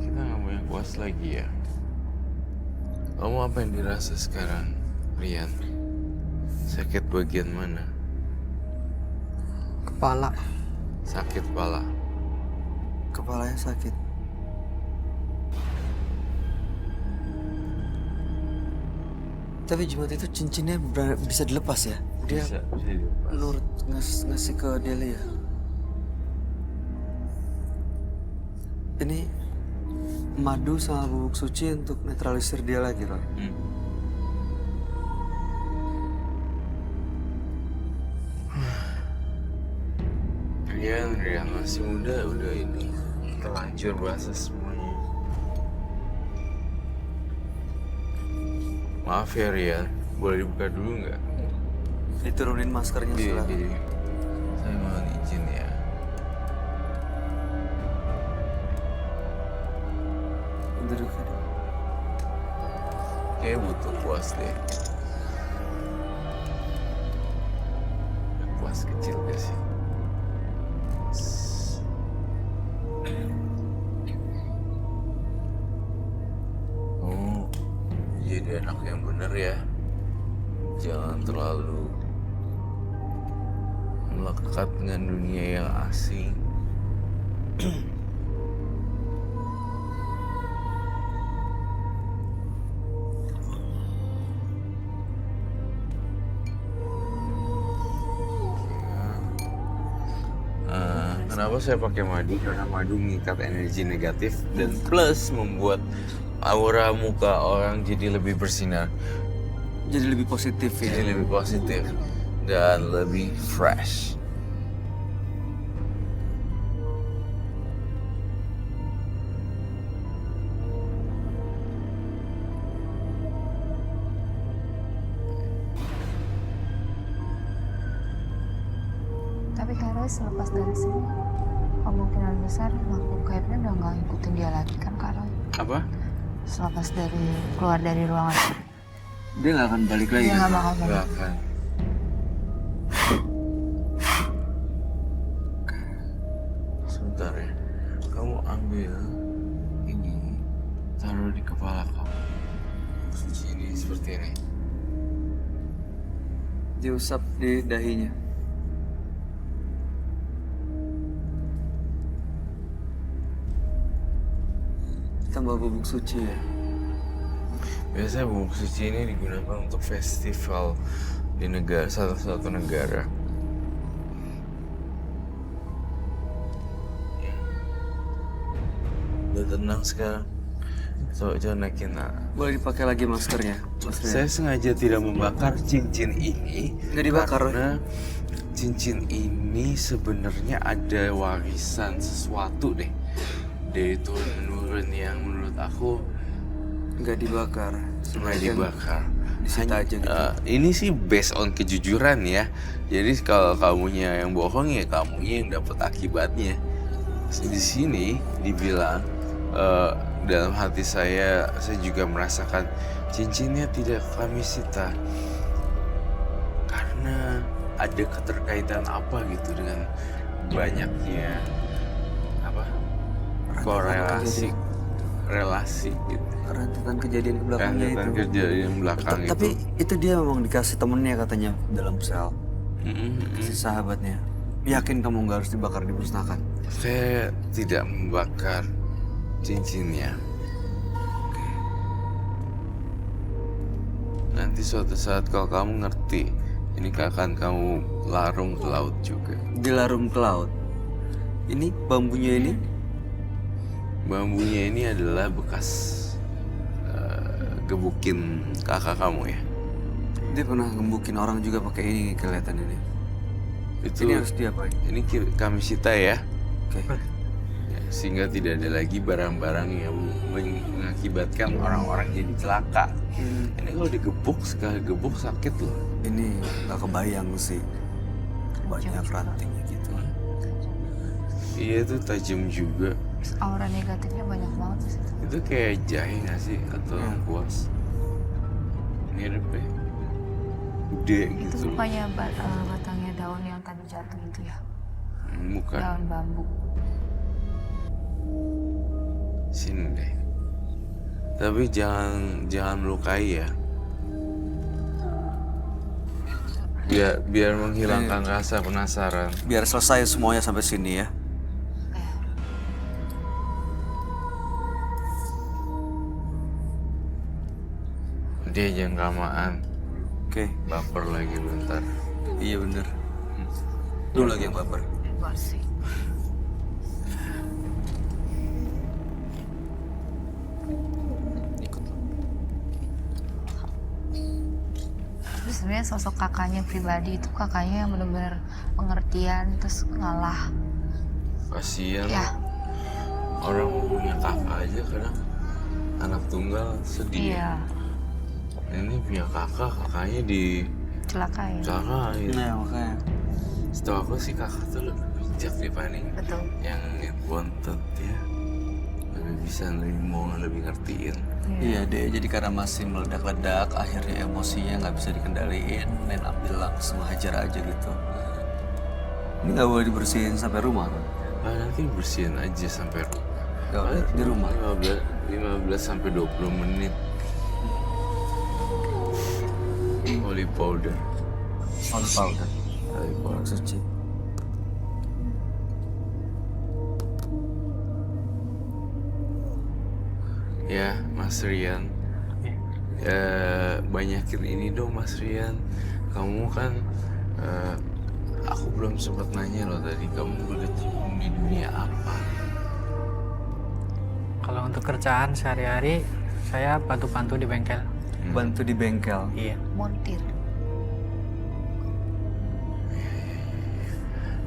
Speaker 8: kita nggak mau yang puas lagi ya. Kamu apa yang dirasa sekarang, Rian? Sakit bagian mana?
Speaker 3: Kepala.
Speaker 8: Sakit kepala.
Speaker 1: Kepalanya sakit. Tapi Jumat itu cincinnya bisa dilepas ya? Dia
Speaker 8: Bisa dilepas.
Speaker 1: menurut ngasih ke Delia. Ini madu sama bubuk suci untuk netralisir dia lagi, Roy.
Speaker 8: Rian masih muda udah ini terlanjur bahasa semuanya. Maaf ya Rian, boleh dibuka dulu nggak?
Speaker 1: Diturunin maskernya setelah.
Speaker 8: Saya mohon izin ya.
Speaker 1: Duduk.
Speaker 8: Kayak butuh puas deh. Puas kecil gak sih? Oh, jadi anak yang bener ya. Jangan terlalu melekat dengan dunia yang asing. Kenapa saya pakai madu? Karena madu mengikat energi negatif dan plus membuat aura muka orang jadi lebih bersinar,
Speaker 1: Jadi lebih positif ya.
Speaker 8: jadi lebih positif dan lebih fresh.
Speaker 2: Heroes lepas dari sini, kemungkinan besar makhluk gaibnya udah nggak ngikutin dia lagi kan Kak Roy?
Speaker 8: Apa?
Speaker 2: Selepas keluar dari ruangan,
Speaker 1: Dia nggak akan balik lagi.
Speaker 2: dia
Speaker 1: kan?
Speaker 2: nggak bakal
Speaker 8: Gak
Speaker 2: balik.
Speaker 8: akan. Sebentar ya. Kamu ambil ini, taruh di kepala kamu. Suci ini seperti ini.
Speaker 1: Diusap di dahinya. Tambah bubuk suci ya.
Speaker 8: Biasanya bubuk suci ini digunakan untuk festival di negara satu negara. Ya. Udah tenang sekarang. Coba naikin.
Speaker 1: Boleh dipakai lagi maskernya, Mas Rian.
Speaker 8: Saya sengaja tidak membakar cincin ini.
Speaker 1: Nggak dibakar, Roy.
Speaker 8: Karena cincin ini sebenarnya ada warisan sesuatu deh. Dari turun-menurun yang menurut aku
Speaker 1: Nggak dibakar.
Speaker 8: nggak
Speaker 1: Sebagian
Speaker 8: dibakar.
Speaker 1: disita aja gitu.
Speaker 8: Ini sih based on kejujuran ya. Jadi kalau kamunya yang bohong ya kamunya yang dapat akibatnya. Di sini dibilang dalam hati saya juga merasakan cincinnya tidak kami sita karena ada keterkaitan apa gitu dengan banyaknya apa korelasi relasi gitu.
Speaker 1: Rentetan kejadian ke belakangnya
Speaker 8: Rentetan
Speaker 1: itu.
Speaker 8: kejadian belakang itu.
Speaker 1: Tapi itu dia memang dikasih temennya katanya dalam sel.
Speaker 8: Mm-mm.
Speaker 1: Kasih sahabatnya. Yakin kamu nggak harus dibakar, dimusnahkan?
Speaker 8: Saya tidak membakar cincinnya. Nanti suatu saat kalau kamu ngerti, ini akan kamu larung ke laut juga.
Speaker 1: Dilarung ke laut. Ini bambunya ini
Speaker 8: Bambunya ini adalah bekas gebukin kakak kamu ya.
Speaker 1: dia pernah gembukin orang juga pakai ini kelihatan ini.
Speaker 8: Itu
Speaker 1: Ini harus diapain?
Speaker 8: ini kami sita ya.
Speaker 1: Oke.
Speaker 8: Ya, sehingga tidak ada lagi barang-barang yang mengakibatkan orang-orang jadi celaka. Ini kalau digebuk sekali gebuk sakit loh.
Speaker 1: Ini nggak kebayang sih. Banyak rantingnya gitu.
Speaker 8: Iya itu tajam juga.
Speaker 2: Terus aura negatifnya banyak banget di situ.
Speaker 8: Itu kayak jahe nggak sih atau
Speaker 1: Ya.
Speaker 8: kuas? Mirip ya. Gede
Speaker 2: Itu
Speaker 8: gitu.
Speaker 2: bukannya batangnya daun yang tadi jatuh itu ya?
Speaker 8: Bukan.
Speaker 2: Daun bambu.
Speaker 8: Sini deh. Tapi jangan melukai ya. Biar menghilangkan rasa penasaran.
Speaker 1: Biar selesai semuanya sampai sini ya.
Speaker 8: Dia jangan kelamaan.
Speaker 1: Oke.
Speaker 8: Baper lagi bentar.
Speaker 1: Iya bener. Lu lagi yang baper.
Speaker 2: Enggak sih. Terus sebenarnya sosok kakaknya pribadi itu kakaknya yang benar-benar pengertian terus ngalah.
Speaker 8: Kasian.
Speaker 2: Ya,
Speaker 8: Orang punya kakak aja kadang anak tunggal sedih.
Speaker 2: iya,
Speaker 8: Ini punya kakaknya
Speaker 2: celaka ya.
Speaker 8: dicelakain.
Speaker 1: Nah makanya.
Speaker 8: Setahu aku sih kakak tuh lebih bijak dibanding
Speaker 2: Betul.
Speaker 8: yang bontot ya. Lebih bisa lebih ngertiin.
Speaker 1: Iya deh, jadi karena masih meledak-ledak, akhirnya emosinya nggak bisa dikendaliin, dan ambil langsung hajar aja gitu. Ini nggak boleh dibersihin sampai rumah kan?
Speaker 8: Nanti bersihin aja sampai
Speaker 1: Nggak boleh di rumah.
Speaker 8: 15 sampai 20 menit. Holy powder.
Speaker 1: Holy powder,
Speaker 8: Holy
Speaker 1: orang
Speaker 8: powder.
Speaker 1: suci.
Speaker 8: Ya, Mas Rian. Ya, banyakin ini dong, Mas Rian. Kamu kan, aku belum sempat nanya loh tadi. Kamu berkecimpung di dunia apa?
Speaker 3: Kalau untuk kerjaan sehari-hari saya bantu-bantu di bengkel.
Speaker 1: Bantu di bengkel.
Speaker 3: Iya.
Speaker 2: Montir.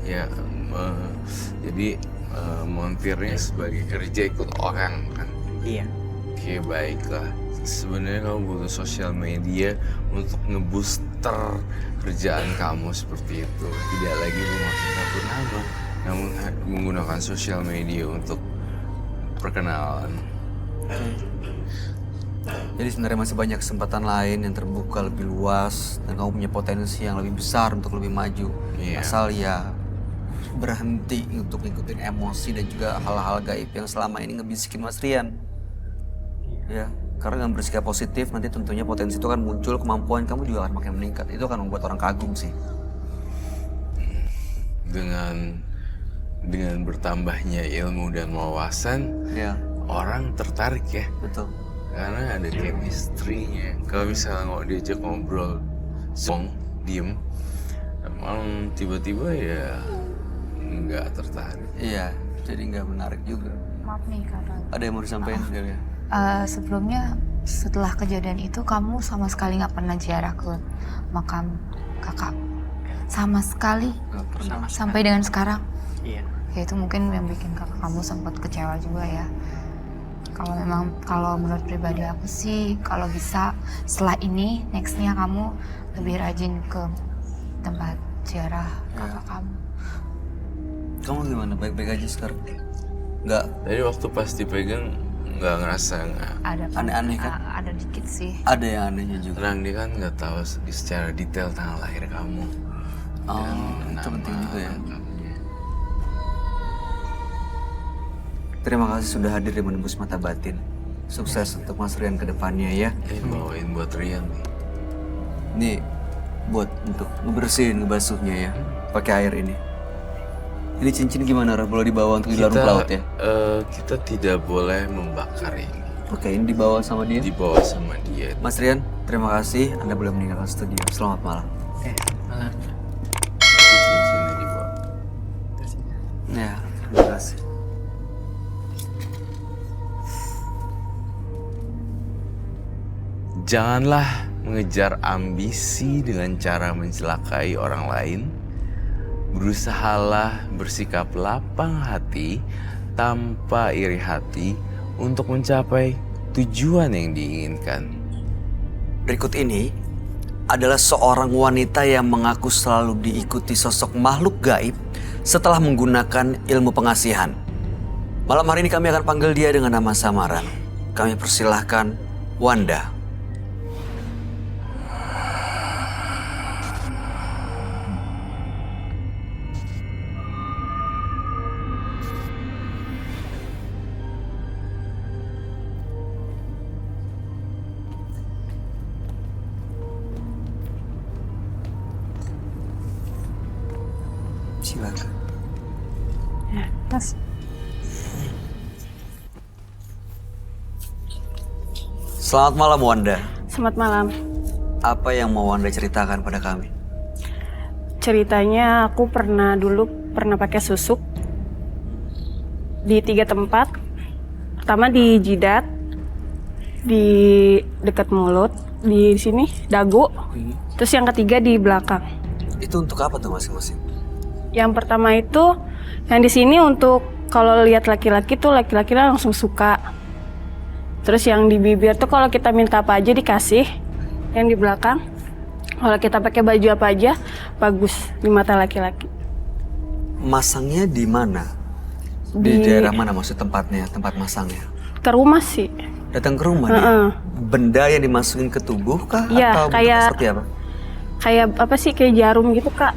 Speaker 8: Ya, jadi montirnya sebagai kerja ikut orang kan?
Speaker 3: Iya.
Speaker 8: Oke, baiklah. sebenarnya kamu butuh sosial media untuk ngebooster kerjaan kamu seperti itu. Tidak lagi memakai satu nama, namun menggunakan sosial media untuk perkenalan.
Speaker 1: Jadi sebenarnya masih banyak kesempatan lain yang terbuka lebih luas dan kamu punya potensi yang lebih besar untuk lebih maju.
Speaker 8: Iya.
Speaker 1: Asal ya berhenti untuk ngikutin emosi dan juga hal-hal gaib yang selama ini ngebisikin Mas Rian. Ya, karena dengan bersikap positif nanti tentunya potensi itu akan muncul, kemampuan kamu juga akan makin meningkat. Itu akan membuat orang kagum sih.
Speaker 8: Dengan bertambahnya ilmu dan wawasan,
Speaker 1: Ya,
Speaker 8: orang tertarik ya.
Speaker 1: betul.
Speaker 8: Karena ada chemistry-nya. Kalau misalnya mau diajak ngobrol, diem, emang tiba-tiba ya nggak tertarik.
Speaker 1: Iya, jadi nggak menarik juga.
Speaker 2: Maaf nih Kakak.
Speaker 1: Ada yang mau disampaikan Delia?
Speaker 2: Sebelumnya setelah kejadian itu kamu sama sekali nggak pernah ziarah ke makam kakak, sama sekali
Speaker 1: Nggak pernah.
Speaker 2: sampai dengan sekarang.
Speaker 3: Iya.
Speaker 2: Ya itu mungkin yang bikin kakak kamu sempat kecewa juga ya. Kalau menurut pribadi aku sih, kalau bisa setelah ini nextnya kamu lebih rajin ke tempat ziarah kakak kamu.
Speaker 1: Kamu gimana? Baik-baik aja sekarang? Nggak
Speaker 8: Tadi waktu pas dipegang nggak ngerasa nggak
Speaker 2: Ada
Speaker 1: Aneh-aneh kan?
Speaker 2: Ada dikit sih.
Speaker 1: ada yang anehnya juga.
Speaker 8: tenang, dia kan nggak tahu secara detail tanggal lahir kamu.
Speaker 1: Oh,
Speaker 8: Dan
Speaker 1: itu
Speaker 8: nama
Speaker 1: penting juga ya.
Speaker 8: lengkapnya.
Speaker 1: Terima kasih sudah hadir di Menembus Mata Batin. Sukses untuk Mas Rian ke depannya ya.
Speaker 8: Bawain buat Rian nih.
Speaker 1: Nih buat untuk ngebersihin, ngebasuhnya ya. Pakai air ini. Ini cincin gimana, Ra? Boleh dibawa untuk dilarung ke laut ya?
Speaker 8: Kita tidak boleh membakar ini.
Speaker 1: Oke, ini dibawa sama dia.
Speaker 8: Dibawa sama dia.
Speaker 1: Mas Rian, terima kasih. Anda boleh meninggalkan studio. Selamat malam.
Speaker 3: Malah
Speaker 8: Cincinnya dibawa.
Speaker 1: Ya, terima kasih.
Speaker 8: Janganlah mengejar ambisi dengan cara mencelakai orang lain. Berusahalah bersikap lapang hati tanpa iri hati untuk mencapai tujuan yang diinginkan.
Speaker 1: Berikut ini adalah seorang wanita yang mengaku selalu diikuti sosok makhluk gaib setelah menggunakan ilmu pengasihan. Malam hari ini kami akan panggil dia dengan nama samaran. Kami persilahkan Wanda. Silakan.
Speaker 5: Mas.
Speaker 1: Selamat malam Wanda.
Speaker 5: Selamat malam.
Speaker 1: Apa yang mau Wanda ceritakan pada kami?
Speaker 5: Ceritanya aku dulu pernah pakai susuk di 3 tempat. Pertama di jidat, di dekat mulut, di sini dagu. Terus yang ketiga di belakang.
Speaker 1: Itu untuk apa tuh masing-masing?
Speaker 5: Yang pertama itu yang di sini untuk kalau lihat laki-laki tuh laki-laki langsung suka. Terus yang di bibir tuh kalau kita minta apa aja dikasih. Yang di belakang kalau kita pakai baju apa aja bagus di mata laki-laki.
Speaker 1: Masangnya di mana? Di daerah mana maksud tempatnya, tempat masangnya?
Speaker 5: Ke rumah sih.
Speaker 1: Datang ke rumah dia? Benda yang dimasukin ke tubuh kah?
Speaker 5: Iya,
Speaker 1: Atau bentuknya
Speaker 5: kayak-
Speaker 1: seperti apa?
Speaker 5: Kayak apa sih, kayak jarum gitu Kak.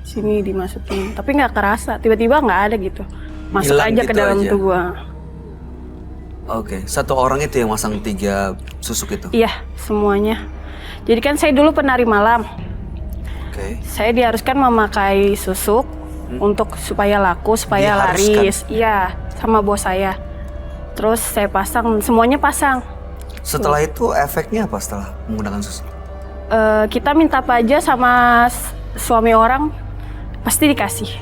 Speaker 5: Sini dimasukin, tapi nggak kerasa. Tiba-tiba nggak ada gitu. Masuk
Speaker 1: Hilang
Speaker 5: aja ke
Speaker 1: gitu
Speaker 5: dalam
Speaker 1: aja?
Speaker 5: tubuh.
Speaker 1: Oke, satu orang itu yang masang 3 susuk itu?
Speaker 5: Iya, semuanya. Jadi kan saya dulu penari malam.
Speaker 1: Oke.
Speaker 5: Saya diharuskan memakai susuk untuk supaya laku, supaya
Speaker 1: Diharuskan?
Speaker 5: laris. Iya, sama bos saya. Terus saya pasang, semuanya pasang.
Speaker 1: Setelah itu efeknya apa setelah menggunakan susuk?
Speaker 5: Kita minta apa aja sama suami orang pasti dikasih.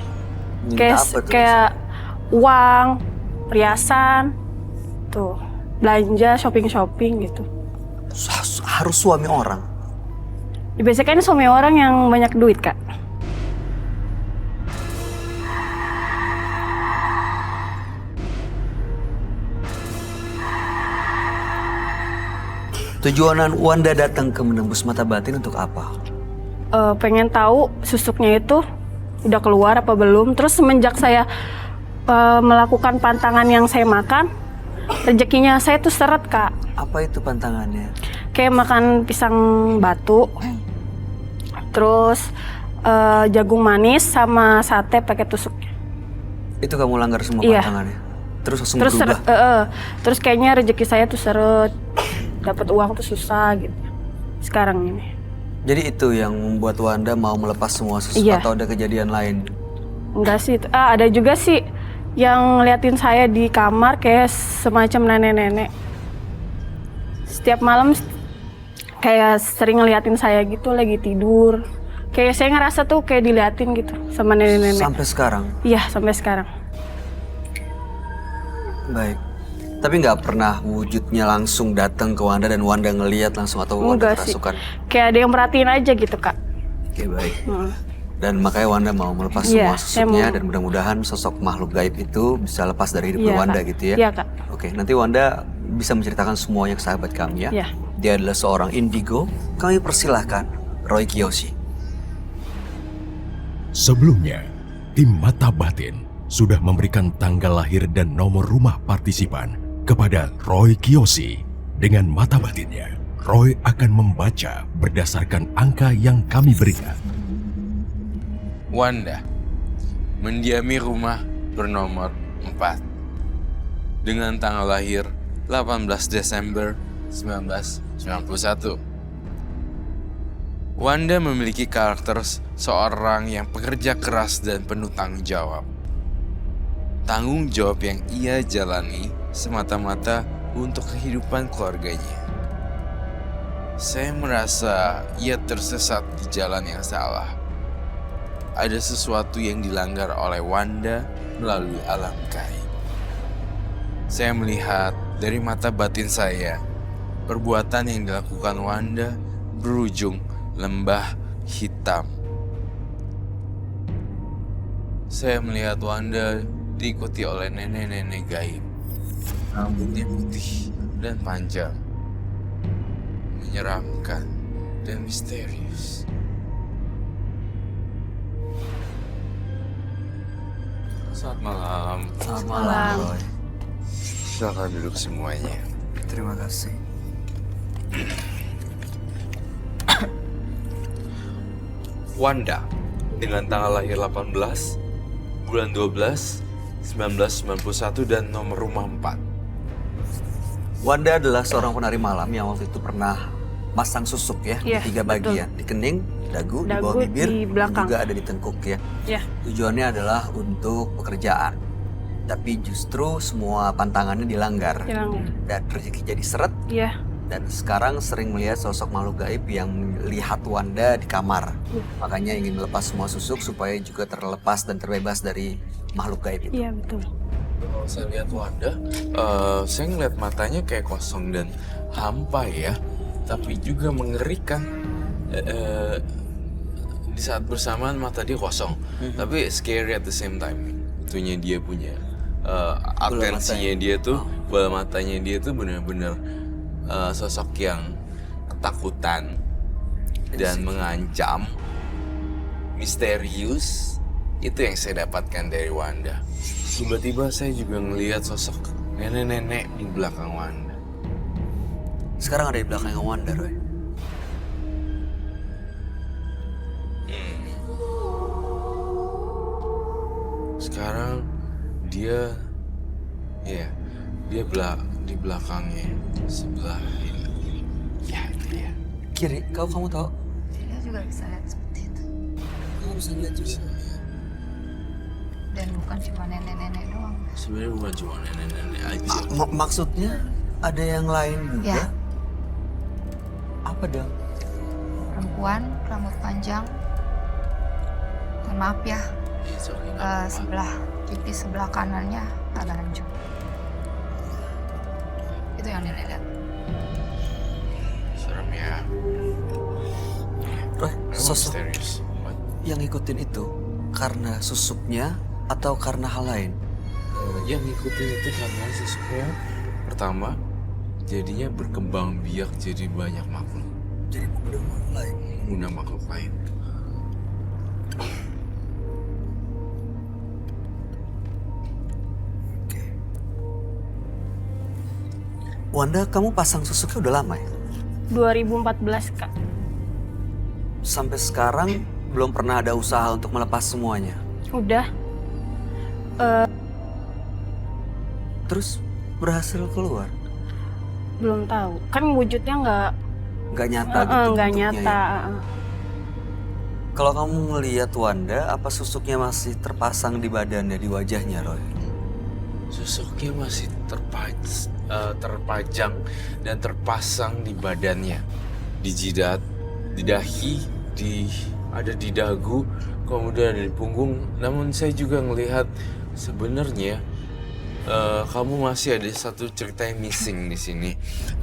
Speaker 1: Minta apa tuh?
Speaker 5: Kayak uang, perhiasan, tuh belanja, shopping gitu.
Speaker 1: Harus suami orang?
Speaker 5: Biasanya kan suami orang yang banyak duit Kak.
Speaker 1: Tujuan Wanda datang ke Menembus Mata Batin untuk apa?
Speaker 5: Pengen tahu susuknya itu udah keluar apa belum. Terus semenjak saya melakukan pantangan yang saya makan, rezekinya saya tuh seret, Kak.
Speaker 1: Apa itu pantangannya?
Speaker 5: Kayak makan pisang batu, terus jagung manis sama sate pakai tusuknya.
Speaker 1: Itu kamu langgar semua
Speaker 5: Iya.
Speaker 1: pantangannya? Terus langsung
Speaker 5: Terus
Speaker 1: berubah?
Speaker 5: terus kayaknya rezeki saya tuh seret, dapat uang tuh susah gitu. Sekarang ini.
Speaker 1: Jadi itu yang membuat Wanda mau melepas semua susuk
Speaker 5: Iya.
Speaker 1: atau ada kejadian lain?
Speaker 5: Enggak sih, ada juga sih yang ngeliatin saya di kamar kayak semacam nenek-nenek. Setiap malam kayak sering ngeliatin saya gitu lagi tidur. Kayak saya ngerasa tuh kayak diliatin gitu sama nenek-nenek.
Speaker 1: Sampai sekarang?
Speaker 5: Iya, sampai sekarang.
Speaker 1: Baik. Tapi nggak pernah wujudnya langsung datang ke Wanda dan Wanda ngelihat langsung atau Wanda
Speaker 5: Enggak sih.
Speaker 1: kerasukan?
Speaker 5: Kayak ada yang merhatiin aja gitu, Kak.
Speaker 1: Oke, baik. Dan makanya Wanda mau melepas
Speaker 5: Iya,
Speaker 1: semua
Speaker 5: saya
Speaker 1: susuknya
Speaker 5: mau.
Speaker 1: dan mudah-mudahan sosok makhluk gaib itu bisa lepas dari hidup
Speaker 5: Iya,
Speaker 1: Wanda
Speaker 5: Kak.
Speaker 1: gitu ya?
Speaker 5: Iya, Kak.
Speaker 1: Oke, nanti Wanda bisa menceritakan semuanya ke sahabat kami ya.
Speaker 5: Iya.
Speaker 1: Dia adalah seorang indigo. Kami persilahkan Roy Kiyoshi.
Speaker 7: Sebelumnya, tim Mata Batin sudah memberikan tanggal lahir dan nomor rumah partisipan kepada Roy Kiyoshi. Dengan mata batinnya, Roy akan membaca berdasarkan angka yang kami berikan.
Speaker 8: Wanda mendiami rumah bernomor 4 dengan tanggal lahir 18 Desember 1991. Wanda memiliki karakter seorang yang pekerja keras dan penuh tanggung jawab. Tanggung jawab yang ia jalani semata-mata untuk kehidupan keluarganya. Saya merasa ia tersesat di jalan yang salah. Ada sesuatu yang dilanggar oleh Wanda melalui alam gaib. Saya melihat dari mata batin saya, perbuatan yang dilakukan Wanda berujung lembah hitam. Saya melihat Wanda diikuti oleh nenek-nenek gaib. Rambutnya putih dan panjang, menyeramkan dan misterius. Selamat malam.
Speaker 1: Selamat malam, Roy.
Speaker 8: Silakan duduk semuanya.
Speaker 1: Terima kasih.
Speaker 8: Wanda dengan tanggal lahir 18 bulan 12 1991 dan nomor rumah 4.
Speaker 1: Wanda adalah seorang penari malam yang waktu itu pernah masang susuk ya,
Speaker 5: Iya,
Speaker 1: di 3
Speaker 5: betul.
Speaker 1: bagian, di kening, dagu, di bawah
Speaker 5: Dagu,
Speaker 1: bibir,
Speaker 5: di
Speaker 1: dan
Speaker 5: belakang.
Speaker 1: juga ada di tengkuk ya.
Speaker 5: Ya,
Speaker 1: Tujuannya adalah untuk pekerjaan. Tapi justru semua pantangannya dilanggar.
Speaker 5: hilang.
Speaker 1: Dan rezeki jadi seret.
Speaker 5: Iya,
Speaker 1: Dan sekarang sering melihat sosok makhluk gaib yang melihat Wanda di kamar. Makanya ingin melepas semua susuk supaya juga terlepas dan terbebas dari makhluk gaib itu.
Speaker 5: iya betul.
Speaker 8: Kalau saya lihat Wanda, saya ngeliat matanya kayak kosong dan hampa ya, tapi juga mengerikan. Di saat bersamaan mata dia kosong, tapi scary at the same time. Itunya dia punya atensinya dia tuh, bola matanya dia tuh benar-benar sosok yang ketakutan dan mengancam, misterius. Itu yang saya dapatkan dari Wanda. Tiba-tiba saya juga ngelihat sosok nenek-nenek di belakang Wanda.
Speaker 1: Sekarang ada di belakang Wanda, Roy.
Speaker 8: Sekarang dia di belakangnya sebelah ini. Ya, itu dia.
Speaker 1: Kiri, kamu tahu?
Speaker 2: Dia juga bisa lihat seperti itu.
Speaker 1: Kamu bisa lihat juga.
Speaker 2: Dan bukan cuma nenek-nenek doang.
Speaker 8: Sebenarnya bukan cuma nenek-nenek aja.
Speaker 1: Maksudnya ada yang lain juga?
Speaker 2: Ya.
Speaker 1: Apa dong?
Speaker 2: Perempuan, rambut panjang. Dan maaf ya,
Speaker 8: It's okay, nggak apa-apa.
Speaker 2: sebelah pipi sebelah kanannya agak hancur. Itu yang nenek lihat.
Speaker 8: Serem ya.
Speaker 1: Roy,
Speaker 8: Memang
Speaker 1: sosok
Speaker 8: misterius. What?
Speaker 1: yang ngikutin itu karena susuknya atau karena hal lain?
Speaker 8: Yang ngikutin itu karena susuknya pertama jadinya berkembang biak jadi banyak makhluk.
Speaker 1: Jadi udah mulai.
Speaker 8: Guna makhluk lain.
Speaker 1: Oke. Wanda, kamu pasang susuknya udah lama ya?
Speaker 5: 2014 Kak.
Speaker 1: Sampai sekarang belum pernah ada usaha untuk melepas semuanya.
Speaker 5: Udah.
Speaker 1: Terus berhasil keluar?
Speaker 5: Belum tahu. Kan wujudnya
Speaker 1: Nggak nyata gitu
Speaker 5: nggak
Speaker 1: bentuknya
Speaker 5: nyata.
Speaker 1: ya? Kalau kamu ngelihat Wanda, apa susuknya masih terpasang di badannya, di wajahnya, Roy?
Speaker 8: Susuknya masih terpajang dan terpasang di badannya, di jidat, di dahi, ada di dagu, kemudian ada di punggung. Namun saya juga ngelihat sebenarnya kamu masih ada satu cerita yang missing di sini.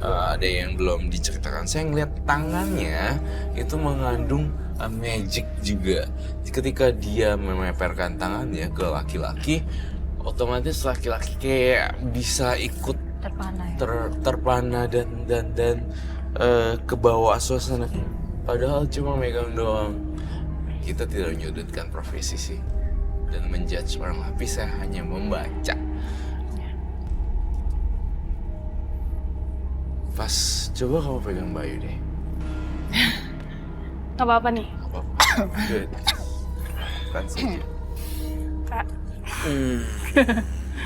Speaker 8: Ada yang belum diceritakan. Saya ngelihat tangannya itu mengandung magic juga. Ketika dia memeperkan tangannya ke laki-laki, otomatis laki-laki kayak bisa ikut
Speaker 2: Terpana ya.
Speaker 8: terpana dan kebawa suasana. Padahal cuma megang doang. Kita tidak menyudutkan profesi sih dan menjudge orang, tapi saya hanya membaca. Pas coba kamu pegang Bayu deh.
Speaker 5: Gak apa-apa nih.
Speaker 8: Apa-apa. Good. Kan saja.
Speaker 5: Kak,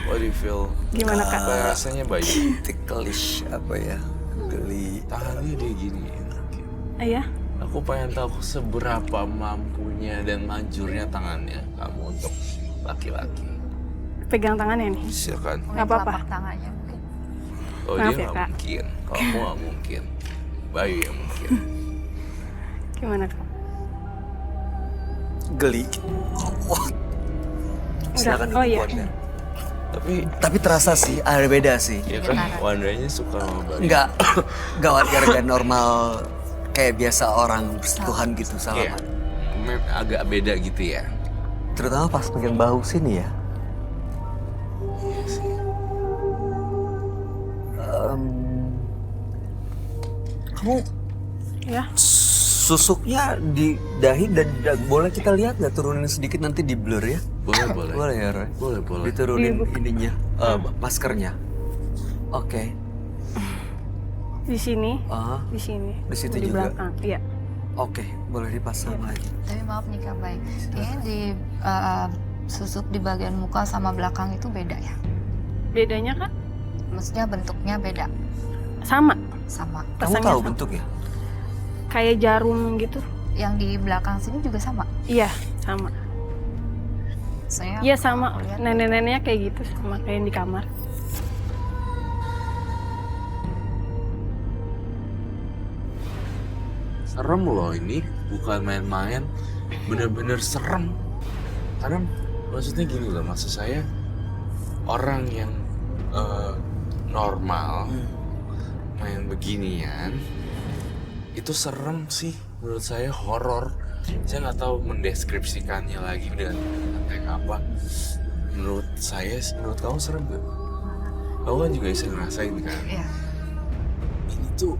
Speaker 8: What do you feel?
Speaker 5: gimana Kak?
Speaker 8: Apa rasanya Bayu?
Speaker 1: Ticklish apa ya? Geli.
Speaker 8: Tangannya dia gini.
Speaker 5: Iya?
Speaker 8: Aku pengen tahu seberapa mampunya dan manjurnya tangannya kamu untuk laki-laki.
Speaker 5: Pegang tangannya nih.
Speaker 8: Silakan.
Speaker 2: Mungkin
Speaker 5: Nggak apa-apa.
Speaker 2: telapak tangannya mungkin.
Speaker 8: Oh
Speaker 5: Maaf
Speaker 8: dia
Speaker 5: ya,
Speaker 8: nggak
Speaker 5: Kak.
Speaker 8: mungkin. Kamu nggak mungkin. Bayu yang mungkin.
Speaker 5: Gimana Kak?
Speaker 1: Geli. Wah. Silakan
Speaker 5: Oh,
Speaker 1: dulu,
Speaker 5: iya.
Speaker 1: Wanda.
Speaker 8: Tapi
Speaker 1: terasa sih, ada beda sih.
Speaker 8: ya kan Wandanya suka sama Bayu.
Speaker 1: Enggak warga normal kayak biasa orang bersentuhan gitu
Speaker 8: Kayak
Speaker 1: salaman.
Speaker 8: agak beda gitu ya.
Speaker 1: Terutama pas pegang bahu sini ya.
Speaker 8: Iya sih.
Speaker 1: Kamu
Speaker 5: Ya?
Speaker 1: susuknya di dahi dan boleh kita lihat nggak, turunin sedikit nanti di blur ya?
Speaker 8: Boleh.
Speaker 1: Boleh ya Roy?
Speaker 8: Boleh.
Speaker 1: Diturunin ininya, maskernya. Oke.
Speaker 5: Di sini?
Speaker 1: Ah,
Speaker 5: Di sini.
Speaker 1: Di situ
Speaker 5: Di
Speaker 1: juga?
Speaker 5: belakang. Iya.
Speaker 1: oke, boleh dipasang lagi.
Speaker 2: Tapi maaf nih Kak Bay, kayaknya di susuk di bagian muka sama belakang itu beda ya?
Speaker 5: Bedanya Kak?
Speaker 2: Maksudnya bentuknya beda,
Speaker 5: Sama.
Speaker 2: sama.
Speaker 1: Kamu
Speaker 5: Pasangnya
Speaker 1: tahu
Speaker 5: sama.
Speaker 1: bentuknya?
Speaker 5: Kayak jarum gitu.
Speaker 2: Yang di belakang sini juga sama?
Speaker 5: Iya, sama.
Speaker 2: Saya
Speaker 5: Iya sama.
Speaker 2: aku lihat.
Speaker 5: Nenek-neneknya kayak gitu, sama kayak yang di kamar.
Speaker 8: Serem loh ini, bukan main-main, bener-bener serem. Karena maksudnya gini loh, maksud saya orang yang normal main beginian itu serem sih menurut saya, horor. Saya nggak tahu mendeskripsikannya lagi dengan kayak apa. Menurut saya, menurut kamu serem gak? Kamu kan juga bisa ngerasain kan?
Speaker 2: Iya.
Speaker 8: Ini tuh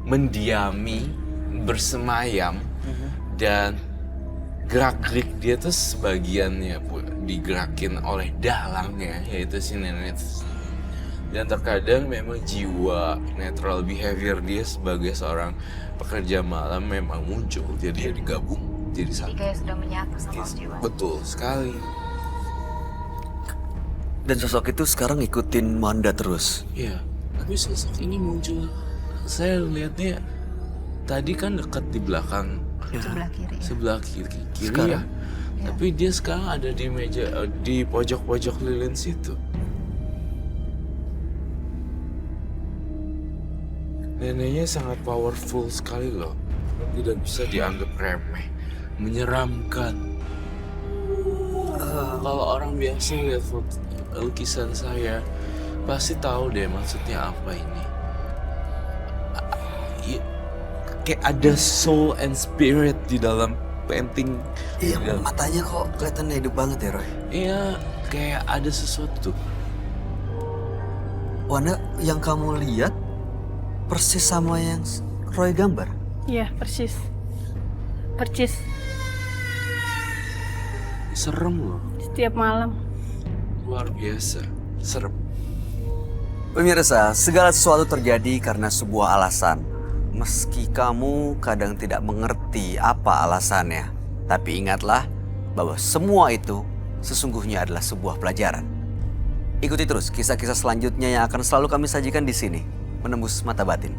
Speaker 8: mendiami, bersemayam, dan gerak-gerik dia tuh sebagiannya digerakin oleh dalangnya, yaitu si nenek. Dan terkadang memang jiwa natural behavior dia sebagai seorang pekerja malam memang muncul, jadi dia digabung jadi
Speaker 2: Jadi
Speaker 8: satu.
Speaker 2: kayak sudah menyatu sama jiwa.
Speaker 8: Betul sekali.
Speaker 1: Dan sosok itu sekarang ngikutin Wanda terus.
Speaker 8: Iya, tapi sosok ini muncul. Saya lihatnya tadi kan dekat di belakang,
Speaker 2: Sebelah kiri. Ya.
Speaker 8: sebelah kiri
Speaker 1: Sekarang?
Speaker 8: ya. Tapi dia sekarang ada di meja, di pojok-pojok lilin situ. Neneknya sangat powerful sekali loh. Tidak bisa dianggap remeh, menyeramkan. Kalau orang biasa lihat lukisan saya, pasti tahu deh maksudnya apa ini. Kayak ada soul and spirit di dalam painting.
Speaker 1: Iya, matanya kok kelihatan hidup banget ya Roy.
Speaker 8: Iya, kayak ada sesuatu.
Speaker 1: Wanda, yang kamu lihat persis sama yang Roy gambar?
Speaker 5: Iya, persis. Percis.
Speaker 8: Serem loh,
Speaker 5: Setiap malam.
Speaker 8: luar biasa, serem.
Speaker 1: Pemirsa, segala sesuatu terjadi karena sebuah alasan. Meski kamu kadang tidak mengerti apa alasannya, tapi ingatlah bahwa semua itu sesungguhnya adalah sebuah pelajaran. Ikuti terus kisah-kisah selanjutnya yang akan selalu kami sajikan di sini, Menembus Mata Batin.